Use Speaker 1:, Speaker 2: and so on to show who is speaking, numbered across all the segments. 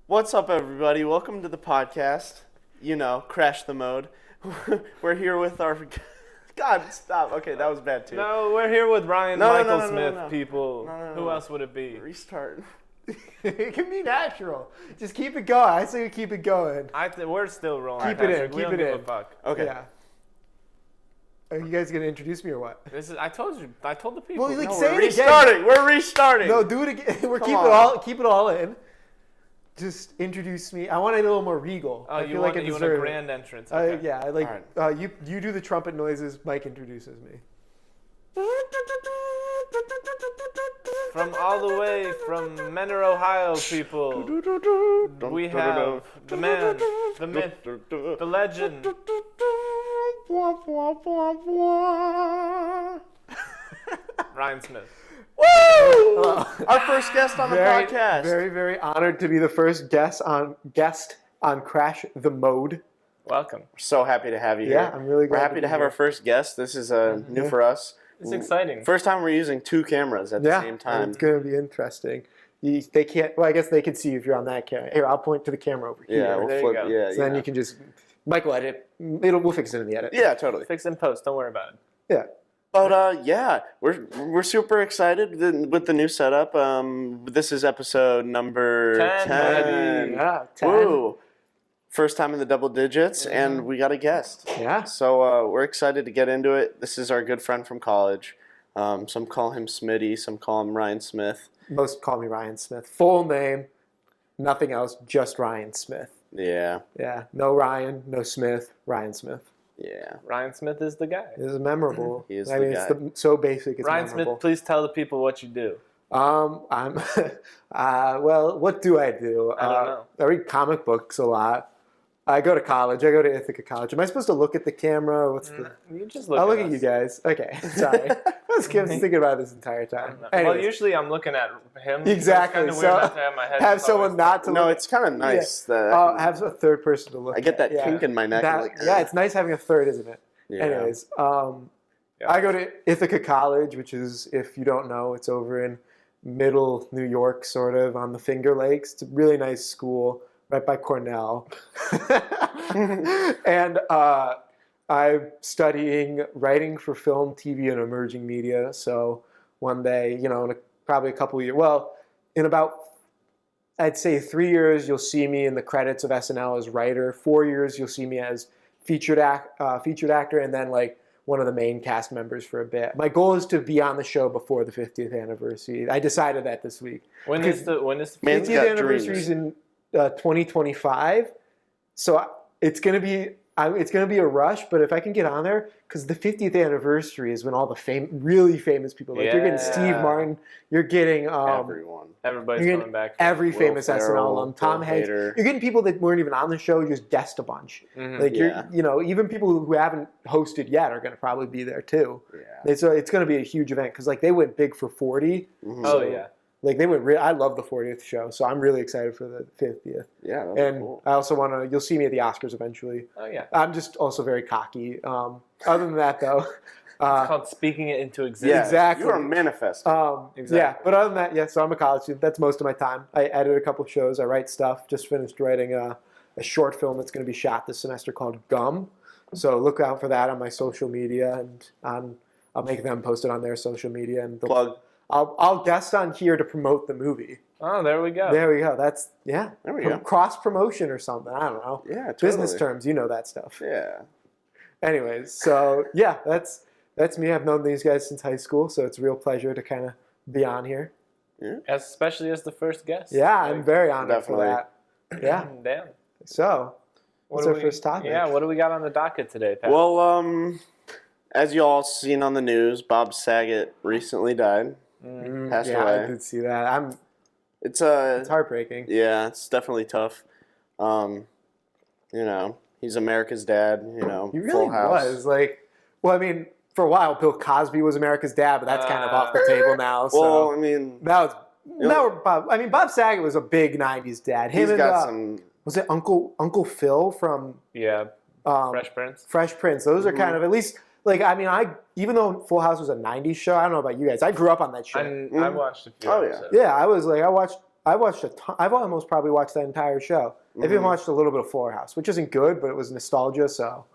Speaker 1: What's up, everybody? Welcome to the podcast. Crash the mode. We're here with our... God, stop. Okay, that was bad, too.
Speaker 2: No, we're here with Ryan Michael Smith, people. Who else would it be?
Speaker 1: Restart.
Speaker 3: It can be natural. Just keep it going. I say we keep it going.
Speaker 2: We're still rolling.
Speaker 3: Keep it in.
Speaker 2: We don't give a fuck.
Speaker 1: Okay.
Speaker 3: Yeah. Are you guys going to introduce me or what?
Speaker 2: I told you. I told the people.
Speaker 3: Well, like,
Speaker 1: No,
Speaker 3: say
Speaker 1: we're
Speaker 3: it
Speaker 1: restarting.
Speaker 3: again.
Speaker 1: We're restarting.
Speaker 3: No, do it again. Keep it all in. Just introduce me. I want it a little more regal.
Speaker 2: Oh,
Speaker 3: I
Speaker 2: you
Speaker 3: feel
Speaker 2: want
Speaker 3: like
Speaker 2: a grand entrance. Okay.
Speaker 3: Yeah, I like
Speaker 1: All
Speaker 3: you do the trumpet noises. Mike introduces me.
Speaker 2: From all the way from Menor, Ohio, people, we have the man, the myth, the legend. Ryan Smith.
Speaker 1: Woo! Our first guest on the podcast.
Speaker 3: Very, very honored to be the first guest on Crash the Mode.
Speaker 2: Welcome.
Speaker 1: So happy to have you
Speaker 3: Yeah,
Speaker 1: here.
Speaker 3: I'm really glad
Speaker 1: We're happy to have our first guest. This is new for us.
Speaker 2: It's exciting.
Speaker 1: First time we're using two cameras at the same time.
Speaker 3: It's going to be interesting. They can't. Well, I guess they can see if you're on that camera. Here, I'll point to the camera over here.
Speaker 1: Yeah, we'll
Speaker 2: There you
Speaker 1: flip.
Speaker 2: go.
Speaker 1: Yeah,
Speaker 3: So then you can just. Mike will edit. We'll fix it in the edit.
Speaker 1: Yeah, totally.
Speaker 2: Fix in post. Don't worry about it.
Speaker 3: Yeah.
Speaker 1: But yeah, we're super excited with the new setup. This is episode number 10.
Speaker 3: Yeah. 10.
Speaker 1: Woo! First time in the double digits, and we got a guest.
Speaker 3: Yeah.
Speaker 1: So we're excited to get into it. This is our good friend from college. Some call him Smitty, some call him Ryan Smith.
Speaker 3: Most call me Ryan Smith. Full name, nothing else, just Ryan Smith.
Speaker 1: Yeah.
Speaker 3: Yeah. No Ryan, no Smith, Ryan Smith.
Speaker 1: Yeah.
Speaker 2: Ryan Smith is the guy.
Speaker 3: This is memorable.
Speaker 1: He is
Speaker 3: I
Speaker 1: the
Speaker 3: mean,
Speaker 1: guy.
Speaker 3: it's so basic. It's
Speaker 2: Ryan
Speaker 3: memorable.
Speaker 2: Smith, please tell the people what you do.
Speaker 3: I'm. Well, what do I do?
Speaker 2: I don't know.
Speaker 3: I read comic books a lot. I go to college. I go to Ithaca College. Am I supposed to look at the camera? What's the?
Speaker 2: You just look.
Speaker 3: I'll look
Speaker 2: us.
Speaker 3: at you guys. Okay, sorry. I was thinking about it this entire time.
Speaker 2: Well,
Speaker 3: Anyways,
Speaker 2: usually I'm looking at him.
Speaker 3: Exactly.
Speaker 2: It's
Speaker 3: So,
Speaker 2: kind of weird not to have my head.
Speaker 3: have someone not to
Speaker 1: No,
Speaker 3: look.
Speaker 1: it's kind of nice that
Speaker 3: Have a third person to look.
Speaker 1: I get that
Speaker 3: at. Yeah.
Speaker 1: kink in my neck. I'm like,
Speaker 3: Yeah, it's nice having a third, isn't it?
Speaker 1: Yeah.
Speaker 3: Anyways,
Speaker 2: Yeah.
Speaker 3: I go to Ithaca College, which is, if you don't know, it's over in middle New York, sort of on the Finger Lakes. It's a really nice school, right by Cornell. And I'm studying writing for film, TV, and emerging media. So one day, in probably a couple of years, well, in about, I'd say 3 years, you'll see me in the credits of SNL as writer. 4 years, you'll see me as featured actor, and then like one of the main cast members for a bit. My goal is to be on the show before the 50th anniversary. I decided that this week.
Speaker 2: When is the
Speaker 1: Man's
Speaker 3: 50th
Speaker 1: got
Speaker 3: anniversary is
Speaker 1: dreams.
Speaker 3: in 2025, so it's gonna be a rush. But if I can get on there, because the 50th anniversary is when all the really famous people, like you're getting Steve
Speaker 2: Yeah.
Speaker 3: Martin, you're getting
Speaker 1: everyone.
Speaker 2: Everybody's
Speaker 3: you're
Speaker 2: coming
Speaker 3: getting
Speaker 2: back.
Speaker 3: every
Speaker 1: Will
Speaker 3: famous SNL
Speaker 1: Ferrell,
Speaker 3: alum, Tom
Speaker 1: Bill
Speaker 3: Hanks.
Speaker 1: Hader.
Speaker 3: You're getting people that weren't even on the show, you just guessed a bunch.
Speaker 2: Mhm.
Speaker 3: Like
Speaker 1: Yeah.
Speaker 3: even people who haven't hosted yet are going to probably be there too.
Speaker 1: Yeah.
Speaker 3: It's going to be a huge event because like they went big for 40.
Speaker 1: Mhm.
Speaker 2: Oh yeah.
Speaker 3: Like they went. I love the 40th show, so I'm really excited for the 50th.
Speaker 1: Yeah. That's
Speaker 3: And
Speaker 1: cool.
Speaker 3: I also want to. You'll see me at the Oscars eventually.
Speaker 2: Oh yeah.
Speaker 3: I'm just also very cocky. Other than that, though,
Speaker 2: It's called speaking it into
Speaker 1: Yeah,
Speaker 2: existence.
Speaker 3: exactly.
Speaker 1: You are manifesting.
Speaker 2: Exactly.
Speaker 3: Yeah. But other than that, yeah. So I'm a college student. That's most of my time. I edit a couple shows. I write stuff. Just finished writing a short film that's going to be shot this semester called Gum. So look out for that on my social media, and I'll make them post it on their social media, and
Speaker 1: Plug.
Speaker 3: I'll guest on here to promote the movie.
Speaker 2: Oh, there we go.
Speaker 3: There we go. That's
Speaker 1: There we go.
Speaker 3: cross promotion or something. I don't know.
Speaker 1: Yeah, totally.
Speaker 3: Business terms, you know that stuff.
Speaker 1: Yeah.
Speaker 3: Anyways, so yeah, that's me. I've known these guys since high school, so it's a real pleasure to kind of be on here.
Speaker 2: Especially as the first guest.
Speaker 3: Yeah, I'm very honored
Speaker 1: Definitely.
Speaker 3: for that. Yeah.
Speaker 2: Damn.
Speaker 3: So, what's
Speaker 2: do
Speaker 3: our first topic?
Speaker 2: Yeah. What do we got on the docket today, Pat?
Speaker 1: Well, as you all seen on the news, Bob Saget recently died. Passed
Speaker 3: yeah,
Speaker 1: away.
Speaker 3: I did see that.
Speaker 1: It's
Speaker 3: It's heartbreaking.
Speaker 1: yeah, it's definitely tough. He's America's dad.
Speaker 3: He really
Speaker 1: Full House.
Speaker 3: was like. Well, I mean, for a while, Bill Cosby was America's dad, but that's kind of off the table now. So
Speaker 1: Well, I mean,
Speaker 3: that was. Now Bob. I mean, Bob Saget was a big '90s dad. Him
Speaker 1: he's
Speaker 3: and
Speaker 1: got some.
Speaker 3: was it Uncle Phil from
Speaker 2: yeah. Fresh Prince.
Speaker 3: Fresh Prince? Those are kind of at least like I mean even though Full House was a '90s show, I don't know about you guys. I grew up on that show.
Speaker 2: I watched a few
Speaker 1: Oh, yeah.
Speaker 2: episodes.
Speaker 3: Yeah, I was like I watched I watched a ton. I've almost probably watched that entire show. I've even watched a little bit of Fuller House, which isn't good, but it was nostalgia, so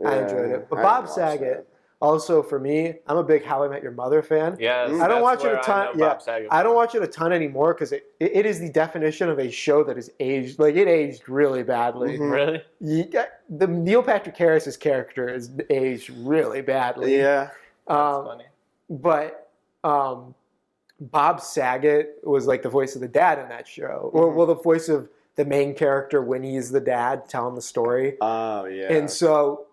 Speaker 3: I enjoyed it. But
Speaker 1: I
Speaker 3: Bob
Speaker 1: didn't watch
Speaker 3: Saget,
Speaker 1: that.
Speaker 3: also for me, I'm a big How I Met Your Mother fan.
Speaker 2: Yes,
Speaker 3: I don't watch it
Speaker 2: where
Speaker 3: a ton.
Speaker 2: I know Bob Saget
Speaker 3: I don't
Speaker 2: from.
Speaker 3: watch it a ton anymore because it is the definition of a show that is aged. Like, it aged really badly.
Speaker 2: Really?
Speaker 3: The Neil Patrick Harris's character is aged really badly.
Speaker 1: Yeah.
Speaker 2: That's funny.
Speaker 3: But Bob Saget was like the voice of the dad in that show. Or, well, the voice of the main character when he's the dad telling the story.
Speaker 1: Oh, yeah.
Speaker 3: And so,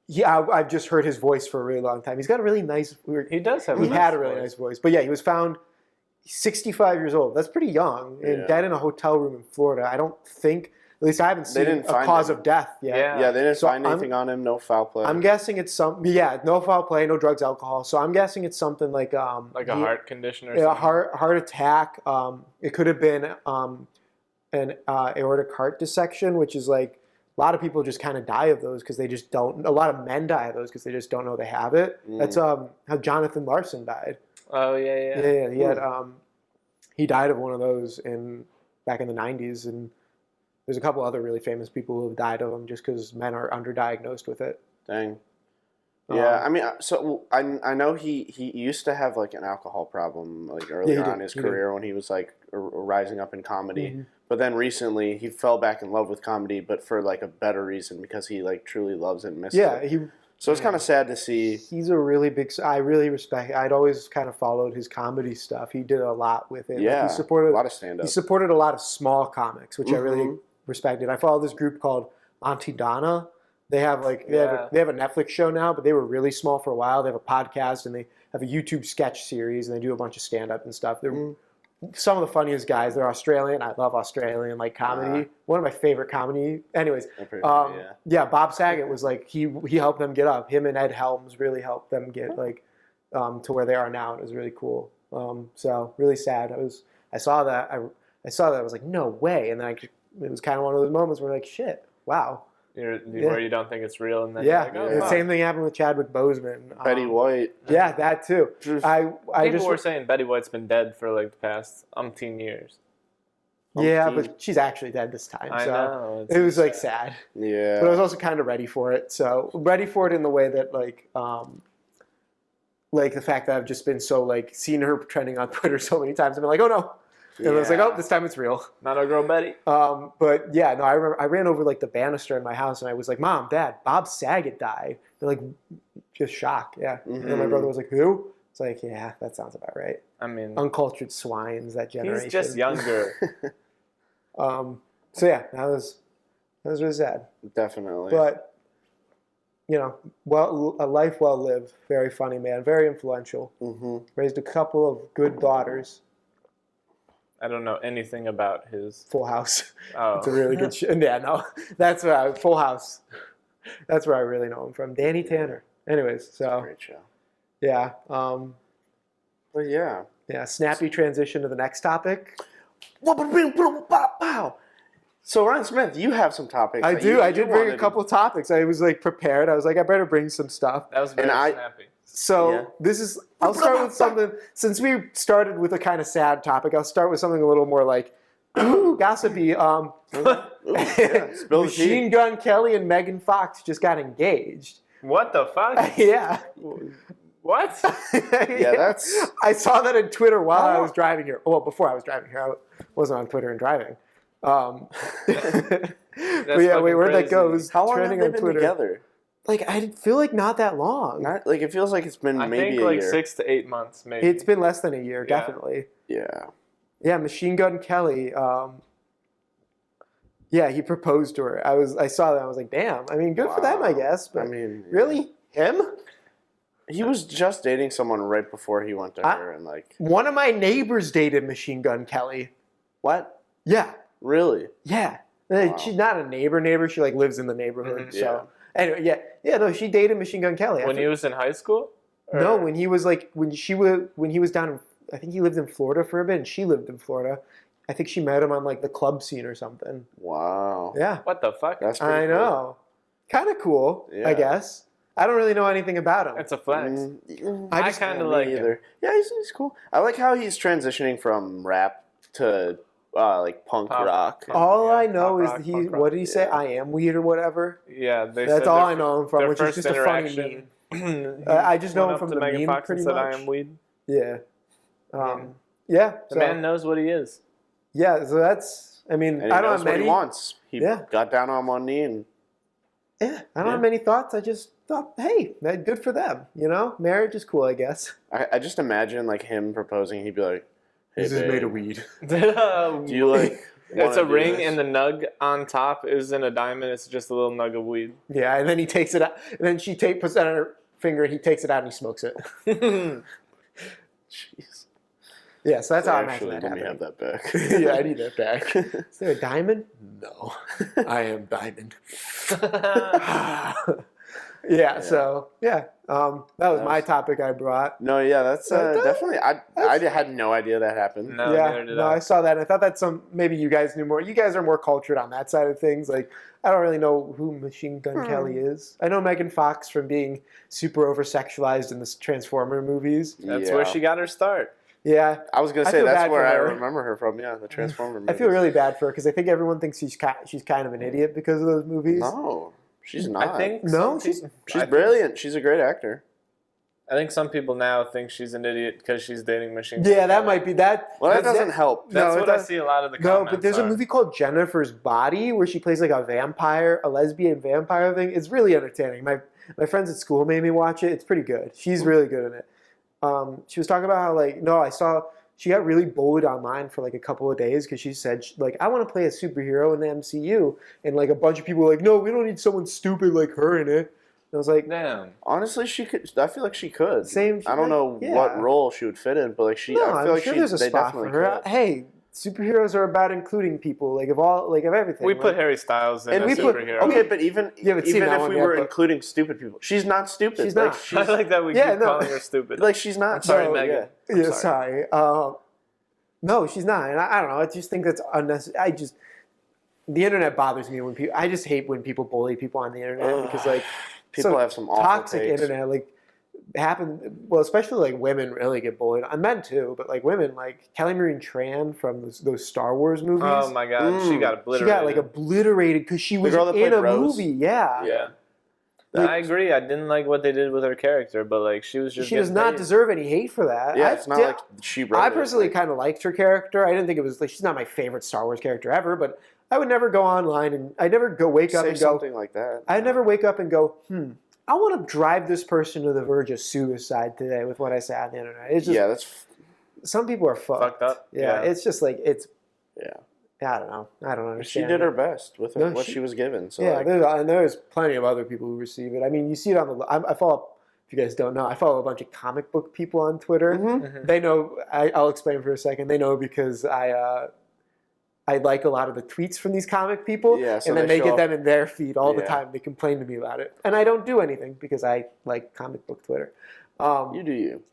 Speaker 3: yeah, I've just heard his voice for a really long time. He's got a really nice...
Speaker 2: He does have
Speaker 3: He
Speaker 2: a nice
Speaker 3: had a really
Speaker 2: voice.
Speaker 3: nice voice. But yeah, he was found 65 years old. That's pretty young. And
Speaker 1: Yeah.
Speaker 3: dead in a hotel room in Florida. I don't think... At least I haven't seen
Speaker 1: didn't
Speaker 3: a
Speaker 1: find
Speaker 3: cause
Speaker 1: him.
Speaker 3: of death yet.
Speaker 1: Yeah, they didn't
Speaker 3: So
Speaker 1: find anything on him. No foul play.
Speaker 3: I'm guessing it's some... Yeah, no foul play, no drugs, alcohol. So I'm guessing it's something like...
Speaker 2: Like a heart condition or
Speaker 3: Yeah,
Speaker 2: something.
Speaker 3: heart attack. It could have been an aortic heart dissection, which is like a lot of people just kind of die of those because they just don't. A lot of men die of those because they just don't know they have it. That's how Jonathan Larson died.
Speaker 2: Oh, yeah.
Speaker 3: Yeah, he had he died of one of those back in the 90s, and there's a couple other really famous people who have died of them just because men are underdiagnosed with it.
Speaker 1: Dang. Yeah, I mean, so I know he used to have like an alcohol problem like earlier on in his career when he was like rising up in comedy. But then recently he fell back in love with comedy, but for like a better reason because he like truly loves it and misses it. So it's kind of sad to see.
Speaker 3: He's a really big. I really respect. I'd always kind of followed his comedy stuff. He did a lot with it.
Speaker 1: Yeah,
Speaker 3: he supported
Speaker 1: a lot of stand-up.
Speaker 3: He supported a lot of small comics, which I really respected. I follow this group called Auntie Donna. They have like they have a Netflix show now, but they were really small for a while. They have a podcast and they have a YouTube sketch series and they do a bunch of stand-up and stuff. They're some of the funniest guys. They're Australian. I love Australian like comedy. One of my favorite comedy. Anyways, Bob Saget was like he helped them get up. Him and Ed Helms really helped them get like to where they are now. It was really cool. So really sad. I saw that. I was like, no way. And then it was kind of one of those moments where like, shit, wow.
Speaker 2: Where you don't think it's real, and then
Speaker 3: yeah,
Speaker 2: you're like, oh,
Speaker 3: the same thing happened with Chadwick Boseman.
Speaker 1: Betty White.
Speaker 3: Yeah, that too.
Speaker 2: People were saying Betty White's been dead for like the past umpteen years.
Speaker 3: Yeah, but she's actually dead this time.
Speaker 2: I know.
Speaker 3: It was like sad.
Speaker 1: Yeah.
Speaker 3: But I was also kind of ready for it. So ready for it in the way that like the fact that I've just been so like seeing her trending on Twitter so many times. I've been like, oh no. And I was like, oh, this time it's real.
Speaker 2: Not our girl Betty.
Speaker 3: But yeah, no, I remember I ran over like the banister in my house and I was like, Mom, Dad, Bob Saget died. They're like, just shock. Yeah. And then my brother was like, who? It's like, yeah, that sounds about right.
Speaker 2: I mean,
Speaker 3: uncultured swines, that generation.
Speaker 2: He's just younger.
Speaker 3: So yeah, that was really sad.
Speaker 1: Definitely.
Speaker 3: But you know, a life well lived. Very funny man. Very influential. Raised a couple of good daughters.
Speaker 2: I don't know anything about his
Speaker 3: Full House.
Speaker 2: Oh.
Speaker 3: It's a really good show. Yeah, no, that's where Full House. That's where I really know him from. Danny Tanner. Anyways, so
Speaker 1: great show.
Speaker 3: Yeah.
Speaker 1: But yeah.
Speaker 3: Yeah. Snappy transition to the next topic.
Speaker 1: Wow. So Ryan Smith, you have some topics.
Speaker 3: I do. I did bring a couple topics. I was like prepared. I was like, I better bring some stuff.
Speaker 2: That was very snappy.
Speaker 3: So this is. I'll start with something. Since we started with a kind of sad topic, I'll start with something a little more like, gossipy. Machine Gun Kelly and Megan Fox just got engaged.
Speaker 2: What the fuck?
Speaker 3: Yeah.
Speaker 2: What?
Speaker 1: Yeah, that's.
Speaker 3: I saw that on Twitter while I was driving here. Well, before I was driving here, I wasn't on Twitter and driving. But yeah, wait, where'd that go? It was
Speaker 1: How long have
Speaker 3: trending
Speaker 1: they
Speaker 3: on
Speaker 1: been
Speaker 3: Twitter.
Speaker 1: Together?
Speaker 3: Like, I feel like not that long.
Speaker 1: Not like it feels like it's been maybe a year.
Speaker 2: 6 to 8 months, maybe.
Speaker 3: It's been less than a year, definitely.
Speaker 1: Yeah.
Speaker 3: Yeah, Machine Gun Kelly. Yeah, he proposed to her. I saw that. I was like, damn. I mean, good for them, I guess. But
Speaker 1: I mean,
Speaker 3: really, him?
Speaker 1: He was just dating someone right before he went to her, and like
Speaker 3: one of my neighbors dated Machine Gun Kelly.
Speaker 1: What?
Speaker 3: Yeah.
Speaker 1: Really?
Speaker 3: Yeah. Wow. She's not a neighbor. She like lives in the neighborhood. So anyway, yeah. No, she dated Machine Gun Kelly.
Speaker 2: When he was in high school?
Speaker 3: No, when he was like when he was down in, I think he lived in Florida for a bit, and she lived in Florida. I think she met him on like the club scene or something.
Speaker 1: Wow.
Speaker 3: Yeah.
Speaker 2: What the fuck?
Speaker 1: That's pretty
Speaker 3: I know. Kind of cool, I guess. I don't really know anything about him.
Speaker 2: It's a flex.
Speaker 3: I
Speaker 2: kind of like him.
Speaker 1: Yeah, he's cool. I like how he's transitioning from rap to like punk rock.
Speaker 3: All I know is
Speaker 2: rock,
Speaker 3: he.
Speaker 2: punk rock,
Speaker 3: What did he say? I am weed or whatever.
Speaker 2: Yeah,
Speaker 3: That's all I know him from, which is just a funny
Speaker 2: interaction.
Speaker 3: meme. I just know him from the
Speaker 2: Megan
Speaker 3: meme
Speaker 2: Fox
Speaker 3: pretty
Speaker 2: and said,
Speaker 3: much.
Speaker 2: "I am weed."
Speaker 3: Yeah. Yeah.
Speaker 2: The man knows what he is.
Speaker 3: Yeah. So that's. I mean,
Speaker 1: And
Speaker 3: I
Speaker 1: he
Speaker 3: don't
Speaker 1: knows
Speaker 3: have
Speaker 1: what
Speaker 3: many.
Speaker 1: he wants. He got down on one knee and.
Speaker 3: Yeah, I don't have many thoughts. I just thought, hey, good for them. You know, marriage is cool, I guess.
Speaker 1: I just imagine like him proposing. He'd be like, "Hey,
Speaker 3: This is
Speaker 1: babe,
Speaker 3: made of weed."
Speaker 1: do you like?"
Speaker 2: It's a ring,
Speaker 1: this?
Speaker 2: and the nug on top isn't a diamond. It's just a little nug of weed.
Speaker 3: Yeah, and then he takes it out. And then she puts it on her finger, and he takes it out and he smokes it.
Speaker 1: Jeez.
Speaker 3: Yeah, so that's how I imagine
Speaker 1: Actually,
Speaker 3: that
Speaker 1: let me
Speaker 3: happening.
Speaker 1: have that back.
Speaker 3: Yeah, I need that back. Is there a diamond? No. I am diamond. Yeah, so, yeah. That was my topic I brought.
Speaker 1: No, yeah, that's definitely. I had no idea that happened.
Speaker 2: No,
Speaker 3: Yeah,
Speaker 2: neither did
Speaker 3: no, I saw that. And I thought that's maybe you guys knew more. You guys are more cultured on that side of things. Like, I don't really know who Machine Gun Kelly is. I know Megan Fox from being super over-sexualized in the Transformer movies.
Speaker 2: That's where she got her start.
Speaker 3: Yeah.
Speaker 1: I was going to
Speaker 3: I
Speaker 1: say
Speaker 3: feel
Speaker 1: that's
Speaker 3: bad
Speaker 1: where
Speaker 3: for
Speaker 1: I
Speaker 3: her.
Speaker 1: remember her from. Yeah, the Transformer movies.
Speaker 3: I feel really bad for her because I think everyone thinks she's kind of an idiot because of those movies.
Speaker 1: No, she's not.
Speaker 2: I think
Speaker 3: No,
Speaker 2: she's
Speaker 1: brilliant. She's a great actor.
Speaker 2: I think some people now think she's an idiot because she's dating Machine Gun
Speaker 3: Yeah, that
Speaker 2: Kelly.
Speaker 3: might be that.
Speaker 1: Well, that doesn't help.
Speaker 2: That's
Speaker 3: No,
Speaker 2: what I see a lot of the comments.
Speaker 3: No, but there's a movie called Jennifer's Body where she plays like a vampire, a lesbian vampire thing. It's really entertaining. My friends at school made me watch it. It's pretty good. She's really good in it. She was talking about how she got really bullied online for like a couple of days because she said I want to play a superhero in the MCU, and like a bunch of people were like, no, we don't need someone stupid like her in it. And I was like,
Speaker 2: damn.
Speaker 1: Honestly, she could. I feel like she could.
Speaker 3: Same.
Speaker 1: I don't know what role she would fit in, but like she.
Speaker 3: No,
Speaker 1: I feel
Speaker 3: I'm
Speaker 1: like
Speaker 3: sure there's a
Speaker 1: they
Speaker 3: spot for
Speaker 1: definitely
Speaker 3: her.
Speaker 1: could.
Speaker 3: Hey, superheroes are about including people, of everything.
Speaker 2: We put Harry Styles in
Speaker 1: And
Speaker 2: a
Speaker 1: we put
Speaker 2: superhero.
Speaker 1: okay, but even
Speaker 3: haven't seen that
Speaker 1: if
Speaker 3: one
Speaker 1: we
Speaker 3: yet,
Speaker 1: were
Speaker 3: but-
Speaker 1: including stupid people, she's not stupid.
Speaker 3: She's
Speaker 1: Like,
Speaker 3: not.
Speaker 2: I like that we keep calling her stupid.
Speaker 1: Like she's not.
Speaker 2: I'm sorry,
Speaker 1: so,
Speaker 2: Megan.
Speaker 1: Yeah,
Speaker 3: Yeah, sorry. No, she's not. And I don't know. I just think that's unnecessary. The internet bothers me when people. I just hate when people bully people on the internet because
Speaker 1: people have some awful
Speaker 3: toxic
Speaker 1: takes.
Speaker 3: internet happen. Well, especially women really get bullied, and men too. But women, Kelly Marie Tran from those Star Wars movies.
Speaker 2: Oh my God, she got obliterated.
Speaker 3: She got obliterated because she was
Speaker 1: girl that
Speaker 3: in
Speaker 1: played
Speaker 3: a
Speaker 1: Rose?
Speaker 3: movie. Yeah.
Speaker 2: Yeah. I agree. I didn't like what they did with her character, but she was just.
Speaker 3: She does not deserve any hate for that.
Speaker 1: Yeah, it's not like she wrote
Speaker 3: I
Speaker 1: it,
Speaker 3: personally kind of liked her character. I didn't think it was she's not my favorite Star Wars character ever, but I would never go online and I never wake up
Speaker 1: say
Speaker 3: and go
Speaker 1: something like that.
Speaker 3: I never wake up and go, I want to drive this person to the verge of suicide today with what I say on the internet. It's just
Speaker 1: that's
Speaker 3: some people are
Speaker 2: fucked up.
Speaker 3: Yeah, it's just it's
Speaker 1: yeah.
Speaker 3: I don't know. I don't understand.
Speaker 1: She did her best with
Speaker 3: No,
Speaker 1: what she was given. So
Speaker 3: yeah, there's plenty of other people who receive it. I mean, you see it on the. I follow. If you guys don't know, I follow a bunch of comic book people on Twitter.
Speaker 1: Mm-hmm.
Speaker 3: They know. I'll explain for a second. They know because I like a lot of the tweets from these comic people,
Speaker 1: Yeah, so
Speaker 3: and then
Speaker 1: they
Speaker 3: they
Speaker 1: show
Speaker 3: get them in their feed all the
Speaker 1: Yeah.
Speaker 3: time. They complain to me about it, and I don't do anything because I like comic book Twitter.
Speaker 1: you do you.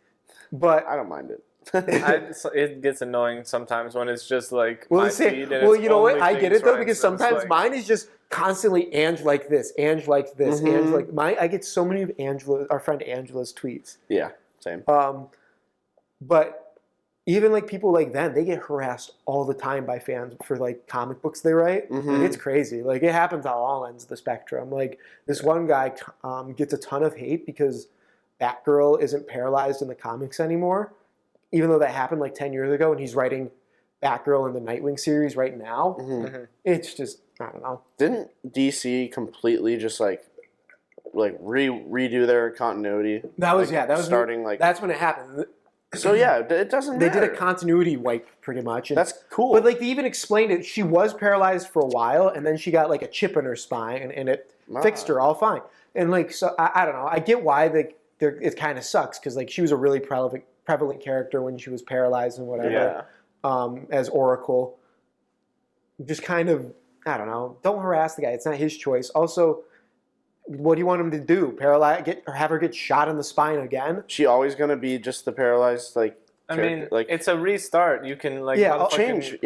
Speaker 3: But
Speaker 1: I don't mind it.
Speaker 2: It gets annoying sometimes when it's just my feed. And
Speaker 3: well,
Speaker 2: it's
Speaker 3: you know what?
Speaker 2: only
Speaker 3: I get
Speaker 2: things
Speaker 3: it though
Speaker 2: where
Speaker 3: because
Speaker 2: it's
Speaker 3: sometimes mine is just constantly Ange like this, Ange like this, Ange like my. I get so many of our friend Angela's tweets.
Speaker 1: Yeah, same.
Speaker 3: But even people like them, they get harassed all the time by fans for comic books they write.
Speaker 1: Mhm.
Speaker 3: It's crazy. It happens on all ends of the spectrum. This one guy gets a ton of hate because Batgirl isn't paralyzed in the comics anymore, even though that happened 10 years ago, and he's writing Batgirl in the Nightwing series right now.
Speaker 1: Mm-hmm.
Speaker 3: It's just, I don't know.
Speaker 1: Didn't DC completely just redo their continuity?
Speaker 3: That was
Speaker 1: starting
Speaker 3: that's when it happened.
Speaker 1: So yeah, it doesn't.
Speaker 3: They
Speaker 1: matter.
Speaker 3: did a continuity wipe pretty much. And,
Speaker 1: That's cool.
Speaker 3: But they even explained it. She was paralyzed for a while, and then she got a chip in her spine, and it fixed her all fine. And so I don't know. I get why it kind of sucks because she was a really prevalent character when she was paralyzed and whatever.
Speaker 1: Yeah.
Speaker 3: As Oracle. Just kind of, I don't know. Don't harass the guy. It's not his choice. Also, what do you want him to do? Have her get shot in the spine again?
Speaker 1: She always gonna be just the paralyzed
Speaker 2: I mean, it's a restart. You can
Speaker 1: change.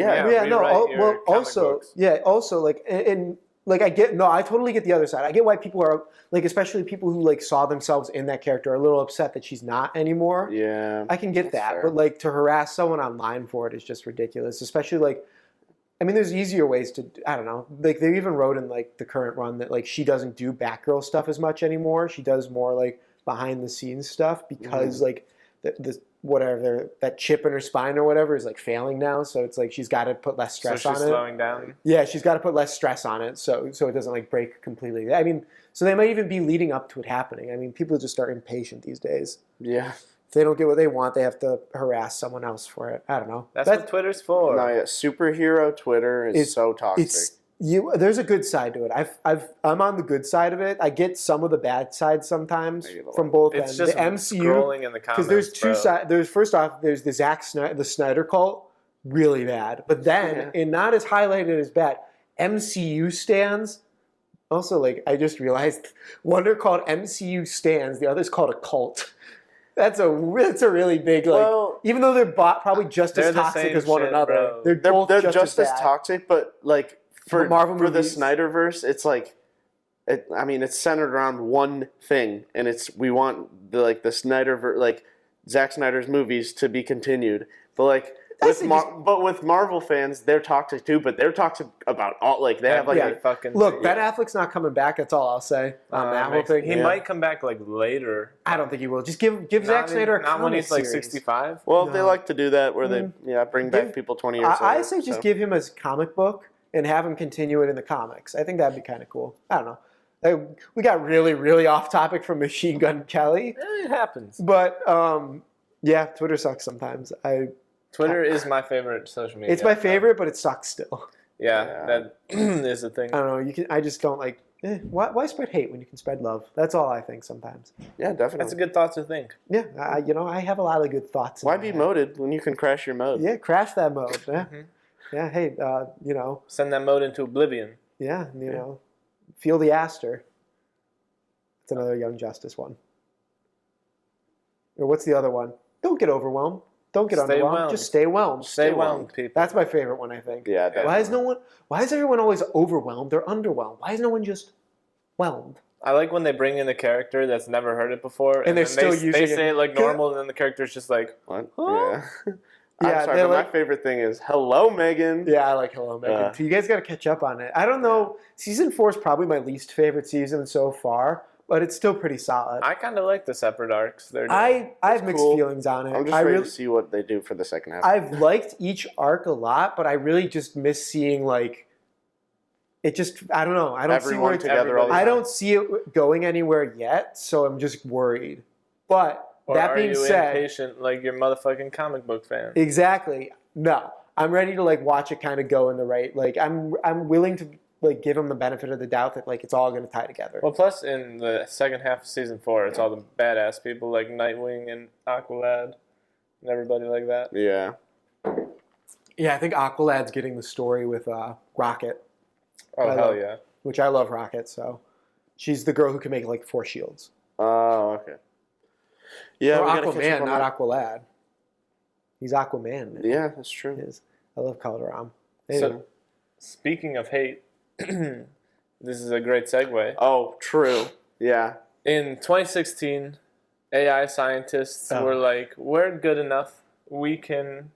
Speaker 3: Also, I get I totally get the other side. I get why people are especially people who saw themselves in that character are a little upset that she's not anymore.
Speaker 1: Yeah,
Speaker 3: I can get that,
Speaker 1: fair.
Speaker 3: but to harass someone online for it is just ridiculous. Especially I mean, there's easier ways to, I don't know. Like, they even wrote in, like, the current run that, like, she doesn't do Batgirl stuff as much anymore. She does more, like, behind-the-scenes stuff because, like, that chip in her spine or whatever is, like, failing now. So it's, like, she's got to put less stress on it.
Speaker 2: So she's slowing down?
Speaker 3: Yeah, she's got to put less stress on it so it doesn't, like, break completely. I mean, so they might even be leading up to it happening. I mean, people just are impatient these days.
Speaker 1: Yeah.
Speaker 3: If they don't get what they want, they have to harass someone else for it. I don't know.
Speaker 2: That's what Twitter's for.
Speaker 1: No, yeah, superhero Twitter is so toxic.
Speaker 3: There's a good side to it. I'm on the good side of it. I get some of the bad side sometimes from both ends.
Speaker 2: It's just
Speaker 3: the MCU
Speaker 2: scrolling in the comments.
Speaker 3: because there's two sides. There's first off, there's the Snyder cult, really bad. But then, and not as highlighted as bad, MCU stans. Also, like I just realized, one are called MCU stans, the other's called a cult. That's a really big, like, even though they're probably just as toxic as one another.
Speaker 1: They're just as toxic, but like for the Snyderverse, it's like, it's centered around one thing, and we want the Snyderverse, like Zack Snyder's movies to be continued, but like. With Marvel fans, they're toxic too, but they're toxic about all. Like they have
Speaker 3: fucking. Look, Ben Affleck's not coming back. That's all I'll say on that whole thing.
Speaker 2: He might come back like later.
Speaker 3: I don't think he will. Just give Zack Snyder a comic
Speaker 2: when he's like
Speaker 3: series.
Speaker 2: 65.
Speaker 1: Well, they like to do that where they bring back people 20 years later.
Speaker 3: I say just give him a comic book and have him continue it in the comics. I think that'd be kind of cool. I don't know. We got really, really off topic from Machine Gun Kelly.
Speaker 2: It happens.
Speaker 3: But yeah, Twitter sucks sometimes.
Speaker 2: Twitter is my favorite social media.
Speaker 3: It's my favorite, but it sucks still.
Speaker 2: Yeah, that is the thing.
Speaker 3: I don't know. I just don't like. Why spread hate when you can spread love? That's all I think sometimes.
Speaker 1: Yeah, definitely.
Speaker 2: That's a good thought to think.
Speaker 3: Yeah, I have a lot of good thoughts.
Speaker 1: Why be moded when you can crash your mode?
Speaker 3: Yeah, crash that mode. Yeah, yeah. Hey,
Speaker 2: send that mode into oblivion.
Speaker 3: Yeah, feel the aster. That's another Young Justice one. Or what's the other one? Don't get overwhelmed. Don't get underwhelmed. Just stay whelmed.
Speaker 2: Stay whelmed, people.
Speaker 3: That's my favorite one, I think.
Speaker 1: Yeah. Definitely.
Speaker 3: Why is everyone always overwhelmed or underwhelmed? Why is no one just whelmed?
Speaker 2: I like when they bring in a character that's never heard it before,
Speaker 3: and they're still using it.
Speaker 2: They say it like normal, and then the character's just like,
Speaker 1: what?
Speaker 2: Huh?
Speaker 1: Yeah. I'm sorry, but my favorite thing is Hello, Megan.
Speaker 3: Yeah, I like Hello, Megan. You guys got to catch up on it. I don't know. Season 4 is probably my least favorite season so far. But it's still pretty solid.
Speaker 2: I kind of like the separate arcs.
Speaker 3: I have mixed feelings on it.
Speaker 1: I'm just ready to see what they do for the second half.
Speaker 3: I've liked each arc a lot, but I really just miss seeing it. Just I don't know. I don't see where
Speaker 1: together. I
Speaker 3: don't see it going anywhere yet, so I'm just worried. But that being said,
Speaker 2: are you impatient like your motherfucking comic book fan?
Speaker 3: Exactly. No, I'm ready to watch it kind of go in the right. I'm willing to. Give them the benefit of the doubt that it's all going to tie together.
Speaker 2: Well, plus in the second half of season 4, it's all the badass people like Nightwing and Aqualad and everybody like that.
Speaker 1: Yeah.
Speaker 3: Yeah, I think Aqualad's getting the story with Rocket.
Speaker 2: Oh, hell yeah.
Speaker 3: Which I love Rocket, so she's the girl who can make 4 shields.
Speaker 1: Oh, okay. Yeah,
Speaker 3: or Aquaman, not Aqualad. He's Aquaman, man.
Speaker 1: Yeah, that's true.
Speaker 3: I love Kalaram.
Speaker 2: Anyway. So, speaking of hate, this is a great segue.
Speaker 1: Oh, true. Yeah.
Speaker 2: In 2016, AI scientists were like, we're good enough. We can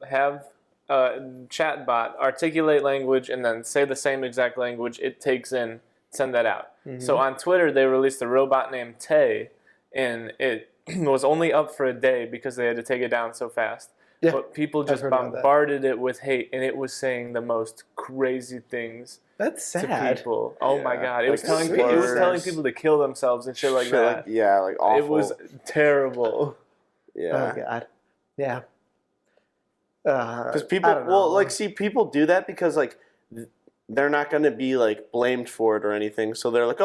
Speaker 2: have a chatbot articulate language and then say the same exact language it takes in, send that out. Mm-hmm. So on Twitter, they released a robot named Tay, and it was only up for a day because they had to take it down so fast. Yeah, but people just bombarded it with hate, and it was saying the most crazy things.
Speaker 3: That's sad.
Speaker 2: To people. Oh my god! It was telling people to kill themselves and shit like that.
Speaker 1: Awful.
Speaker 2: It was terrible.
Speaker 1: Yeah.
Speaker 3: Oh god. Yeah.
Speaker 1: Because people do that because they're not going to be blamed for it or anything. So they're like,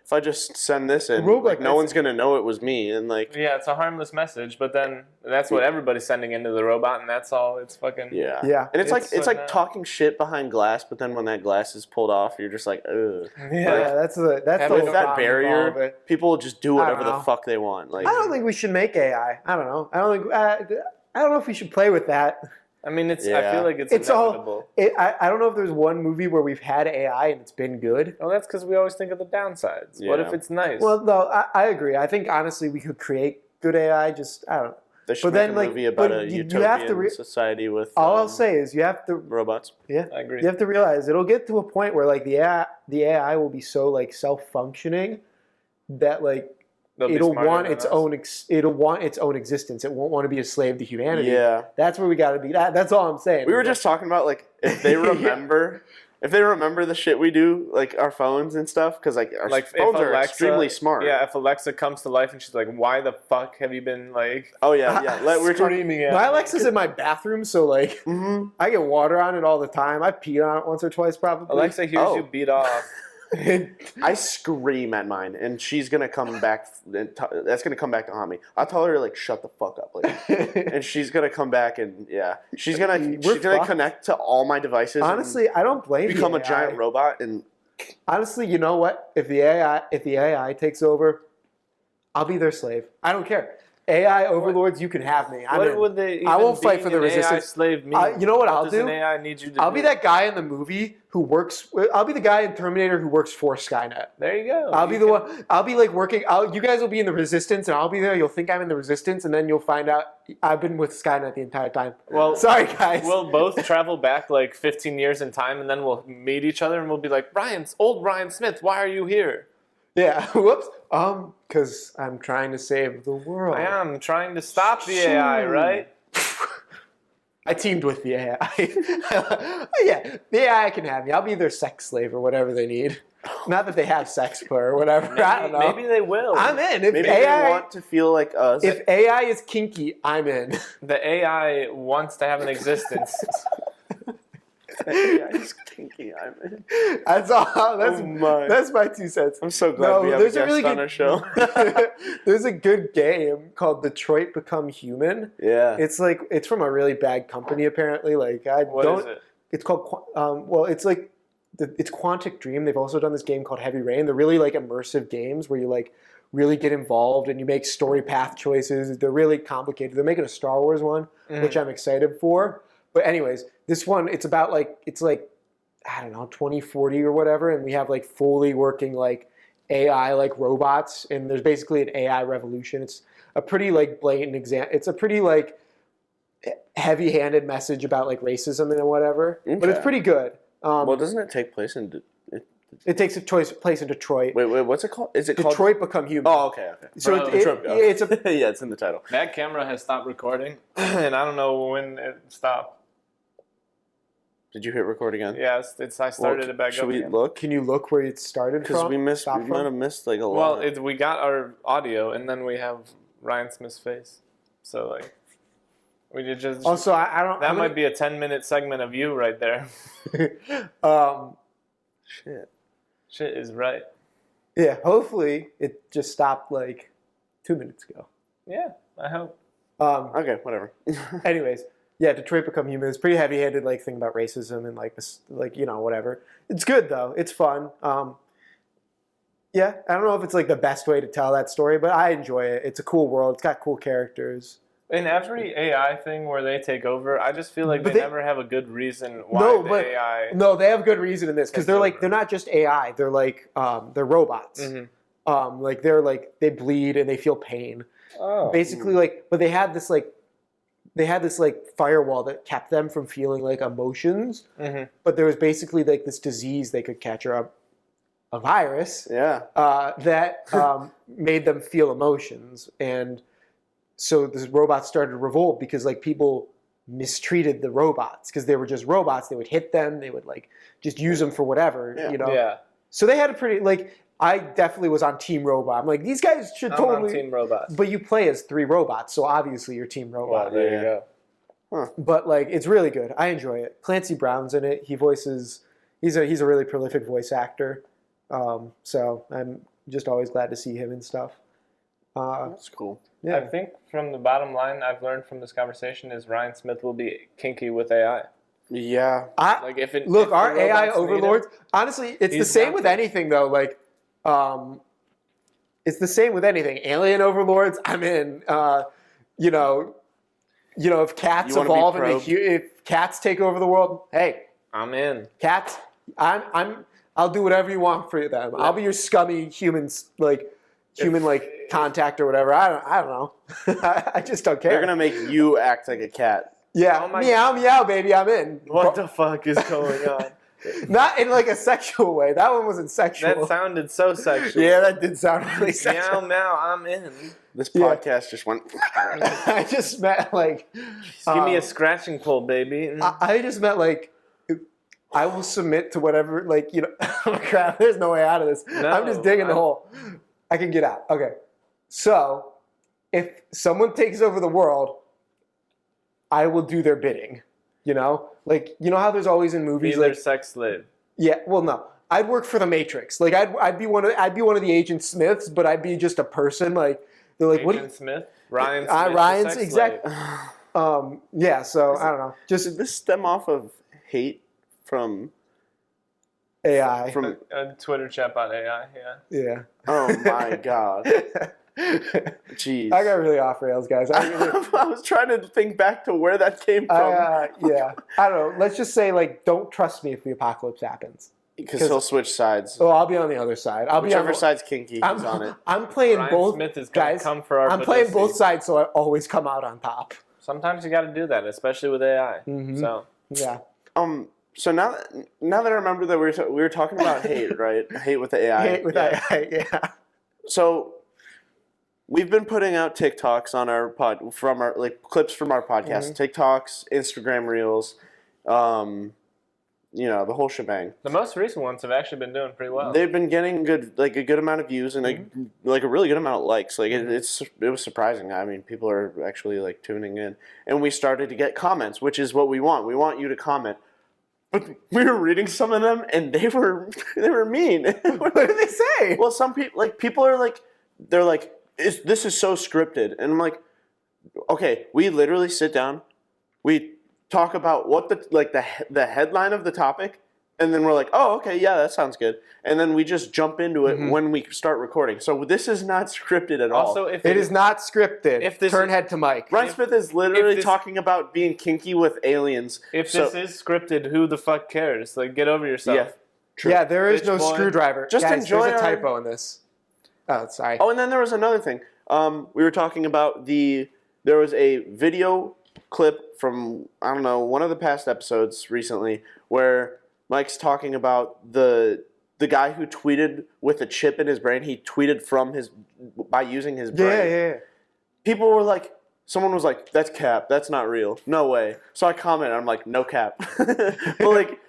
Speaker 1: if I just send this in, no one's going to know it was me. And
Speaker 2: yeah, it's a harmless message, but then that's what everybody's sending into the robot, and that's all. It's fucking
Speaker 3: yeah.
Speaker 1: And it's like talking shit behind glass, but then when that glass is pulled off, you're just like, ugh.
Speaker 3: Yeah, that's the
Speaker 1: with that barrier. People will just do whatever the fuck they want.
Speaker 3: I don't think we should make AI. I don't know. I don't know if we should play with that.
Speaker 2: I mean, I feel like it's inevitable.
Speaker 3: I don't know if there's one movie where we've had AI and it's been good.
Speaker 2: Well, that's because we always think of the downsides. Yeah. What if it's nice?
Speaker 3: Well, no, I agree. I think, honestly, we could create good AI. Just, I don't know.
Speaker 1: They should make a movie about a utopian society with.
Speaker 3: All I'll say is you have to
Speaker 1: robots.
Speaker 3: Yeah,
Speaker 2: I agree.
Speaker 3: You have to realize it'll get to a point where like the AI will be so like self-functioning that like it'll want its own existence. It won't want to be a slave to humanity.
Speaker 1: Yeah,
Speaker 3: that's where we got to be. That's all I'm saying.
Speaker 1: We were just talking about like if they remember. If they remember the shit we do, like our phones and stuff, because like our phones are extremely smart.
Speaker 2: Yeah, if Alexa comes to life and she's like, "Why the fuck have you been like?"
Speaker 1: Oh yeah. We're
Speaker 2: screaming at
Speaker 3: my
Speaker 2: me.
Speaker 3: Alexa's in my bathroom, so like I get water on it all the time. I peed on it once or twice, probably.
Speaker 2: Alexa hears you beat off.
Speaker 1: I scream at mine, and she's gonna come back. That's gonna come back to haunt me. I'll tell her like, "Shut the fuck up," like, and she's gonna come back and she's gonna connect to all my devices.
Speaker 3: Honestly, I don't blame you.
Speaker 1: Become a giant robot, and
Speaker 3: honestly, you know what? If the AI takes over, I'll be their slave. I don't care. AI overlords, you can have me.
Speaker 2: What would they?
Speaker 3: I won't fight for the resistance.
Speaker 2: AI slave mean?
Speaker 3: You know what I'll do?
Speaker 2: Does an AI need you to
Speaker 3: I'll be that guy in the movie who works. I'll be the guy in Terminator who works for Skynet.
Speaker 2: There you go.
Speaker 3: I'll be the one. I'll be like working. You guys will be in the resistance, and I'll be there. You'll think I'm in the resistance, and then you'll find out I've been with Skynet the entire time. Well, sorry guys.
Speaker 2: We'll both travel back like 15 years in time, and then we'll meet each other, and we'll be like, old Ryan Smith, why are you here?
Speaker 3: Yeah. Whoops. Because I'm trying to save the world.
Speaker 2: I am trying to stop the AI, right?
Speaker 3: I teamed with the AI. Yeah, the AI can have me. I'll be their sex slave or whatever they need. Not that they have sex or whatever. I don't know.
Speaker 2: Maybe they will.
Speaker 3: I'm in. If
Speaker 1: maybe
Speaker 3: AI,
Speaker 1: they want to feel like us.
Speaker 3: If AI is kinky, I'm in.
Speaker 2: The AI wants to have an existence.
Speaker 1: AI is kinky. I'm in.
Speaker 3: That's all. That's my 2 cents.
Speaker 1: I'm so glad we have a guest on our show.
Speaker 3: There's a good game called Detroit Become Human.
Speaker 1: Yeah.
Speaker 3: It's from a really bad company apparently. Like
Speaker 2: what is it?
Speaker 3: It's called it's Quantic Dream. They've also done this game called Heavy Rain. They're really like immersive games where you like really get involved and you make story path choices. They're really complicated. They're making a Star Wars one, which I'm excited for. But anyways, this one, it's about like, I don't know, 2040 or whatever. And we have like fully working like AI like robots. And there's basically an AI revolution. It's a pretty like blatant example. It's a pretty like heavy-handed message about like racism and whatever. Okay. But it's pretty good.
Speaker 1: Well, doesn't it take place in...
Speaker 3: It takes place in Detroit.
Speaker 1: Wait, what's it called? Is it
Speaker 3: Detroit
Speaker 1: called...
Speaker 3: Become Human?
Speaker 1: Oh, okay.
Speaker 3: So
Speaker 1: it's yeah, it's in the title.
Speaker 2: That camera has stopped recording, and I don't know when it stopped.
Speaker 1: Did you hit record again?
Speaker 2: Yes, I started it back up.
Speaker 1: Should we
Speaker 2: again.
Speaker 1: look?
Speaker 3: Can you look where it started from?
Speaker 1: Because we might have missed like a lot.
Speaker 2: Well, we got our audio, and then we have Ryan Smith's face. So like, we did just.
Speaker 3: Also, I don't.
Speaker 2: That might be a 10-minute segment of you right there. Shit is right.
Speaker 3: Yeah, hopefully it just stopped like 2 minutes ago.
Speaker 2: Yeah, I hope.
Speaker 1: Okay, whatever.
Speaker 3: Anyways. Yeah, Detroit Become Human. It's a pretty heavy-handed like thing about racism and like this, like whatever. It's good though. It's fun. Yeah, I don't know if it's like the best way to tell that story, but I enjoy it. It's a cool world. It's got cool characters.
Speaker 2: In every AI thing where they take over, I just feel like they never have a good reason why AI.
Speaker 3: No, they have good reason in this because they're not just AI. They're like they're robots. Mm-hmm. Like they bleed and they feel pain. Oh. Basically, but they had this firewall that kept them from feeling like emotions. Mm-hmm. But there was basically like this disease they could catch, or a virus.
Speaker 1: Yeah.
Speaker 3: That made them feel emotions, and so this robots started to revolt because like people mistreated the robots because they were just robots. They would hit them. They would like just use them for whatever. Yeah.
Speaker 2: Yeah.
Speaker 3: So they had a pretty like. I definitely was on Team Robot. I'm like, these guys should totally.
Speaker 2: I'm on Team Robot.
Speaker 3: But you play as 3 robots, so obviously you're Team Robot.
Speaker 2: Well, there you go.
Speaker 3: Huh. But like, it's really good. I enjoy it. Clancy Brown's in it. He's a really prolific voice actor. So I'm just always glad to see him and stuff.
Speaker 1: That's cool.
Speaker 3: Yeah.
Speaker 2: I think from the bottom line I've learned from this conversation is Ryan Smith will be kinky with AI.
Speaker 1: Yeah.
Speaker 3: Our AI overlords. Honestly, it's the same with anything though. Like, it's the same with anything. Alien overlords, I'm in. If cats evolve and if cats take over the world, hey,
Speaker 2: I'm in.
Speaker 3: Cats, I'll do whatever you want for them. I'll be your scummy human like contact or whatever. I don't know. I just don't care.
Speaker 1: They're gonna make you act like a cat.
Speaker 3: Yeah, meow, meow, baby, I'm in.
Speaker 2: What the fuck is going on?
Speaker 3: Not in like a sexual way. That one wasn't sexual.
Speaker 2: That sounded so sexual.
Speaker 3: Yeah, that did sound really sexual.
Speaker 2: Meow, meow, I'm in.
Speaker 1: This podcast just went.
Speaker 3: I just meant like.
Speaker 2: Give me a scratching pull, baby.
Speaker 3: I just meant like. I will submit to whatever, like, you know. Oh, crap, there's no way out of this.
Speaker 2: No,
Speaker 3: I'm just digging the hole. I can get out. Okay. So, if someone takes over the world, I will do their bidding. You know? Like, you know how there's always in movies
Speaker 2: Be their
Speaker 3: like
Speaker 2: sex slave.
Speaker 3: yeah, well no. I'd work for the Matrix. Like I'd be one of the Agent Smiths, but I'd be just a person. Like they're like
Speaker 2: Agent Smith? Ryan Smith.
Speaker 3: Ryan's exactly. Yeah, so I don't know. Just
Speaker 1: Did this stem off of hate from
Speaker 3: AI.
Speaker 1: From
Speaker 2: a Twitter chat bot AI, yeah.
Speaker 3: Yeah.
Speaker 1: oh my god. Jeez.
Speaker 3: I got really off rails, guys.
Speaker 1: I was trying to think back to where that came from.
Speaker 3: Yeah. I don't know. Let's just say, like, don't trust me if the apocalypse happens.
Speaker 1: Because he'll switch sides.
Speaker 3: Oh, I'll be on the other side.
Speaker 1: Whichever side's kinky, he's on it.
Speaker 3: I'm playing
Speaker 2: Ryan
Speaker 3: both.
Speaker 2: Smith is gonna
Speaker 3: guys,
Speaker 2: come for our
Speaker 3: I'm playing
Speaker 2: publicity.
Speaker 3: both sides, so I always come out on top.
Speaker 2: Sometimes you got to do that, especially with AI.
Speaker 3: Mhm.
Speaker 2: So
Speaker 3: Yeah.
Speaker 1: So now that I remember that we were talking about hate, right? Hate with the AI.
Speaker 3: Hate with AI, yeah.
Speaker 1: So we've been putting out TikToks on our clips from our podcast, TikToks, Instagram Reels, the whole shebang.
Speaker 2: the most recent ones have actually been doing pretty well.
Speaker 1: They've been getting a good amount of views and a really good amount of likes. Like it was surprising. I mean, people are actually like tuning in, and we started to get comments, which is what we want. We want you to comment. But we were reading some of them, and they were mean.
Speaker 3: What did they say?
Speaker 1: Well, some people are like, they're like, this is so scripted, and I'm like, okay, we literally sit down, we talk about what the headline of the topic, and then we're like, oh, okay, yeah, that sounds good, and then we just jump into it when we start recording. So this is not scripted at all.
Speaker 2: Also,
Speaker 3: It is not scripted.
Speaker 2: If this
Speaker 3: Turn
Speaker 2: is-
Speaker 3: head to Mike.
Speaker 1: Ryan Smith is literally talking about being kinky with aliens.
Speaker 2: If this is scripted, who the fuck cares? Like, get over yourself.
Speaker 1: Yeah, true.
Speaker 3: Yeah, there is
Speaker 2: Bitch
Speaker 3: no
Speaker 2: boy.
Speaker 3: screwdriver.
Speaker 1: Just
Speaker 3: Guys,
Speaker 1: enjoy
Speaker 3: there's a
Speaker 1: our-
Speaker 3: typo in this. Oh, sorry.
Speaker 1: Oh, and then there was another thing. We were talking about there was a video clip from, I don't know, one of the past episodes recently where Mike's talking about the guy who tweeted with a chip in his brain. He tweeted by using his brain.
Speaker 3: Yeah.
Speaker 1: People were like, someone was like, that's cap. That's not real. No way. So I commented, I'm like, no cap. But like,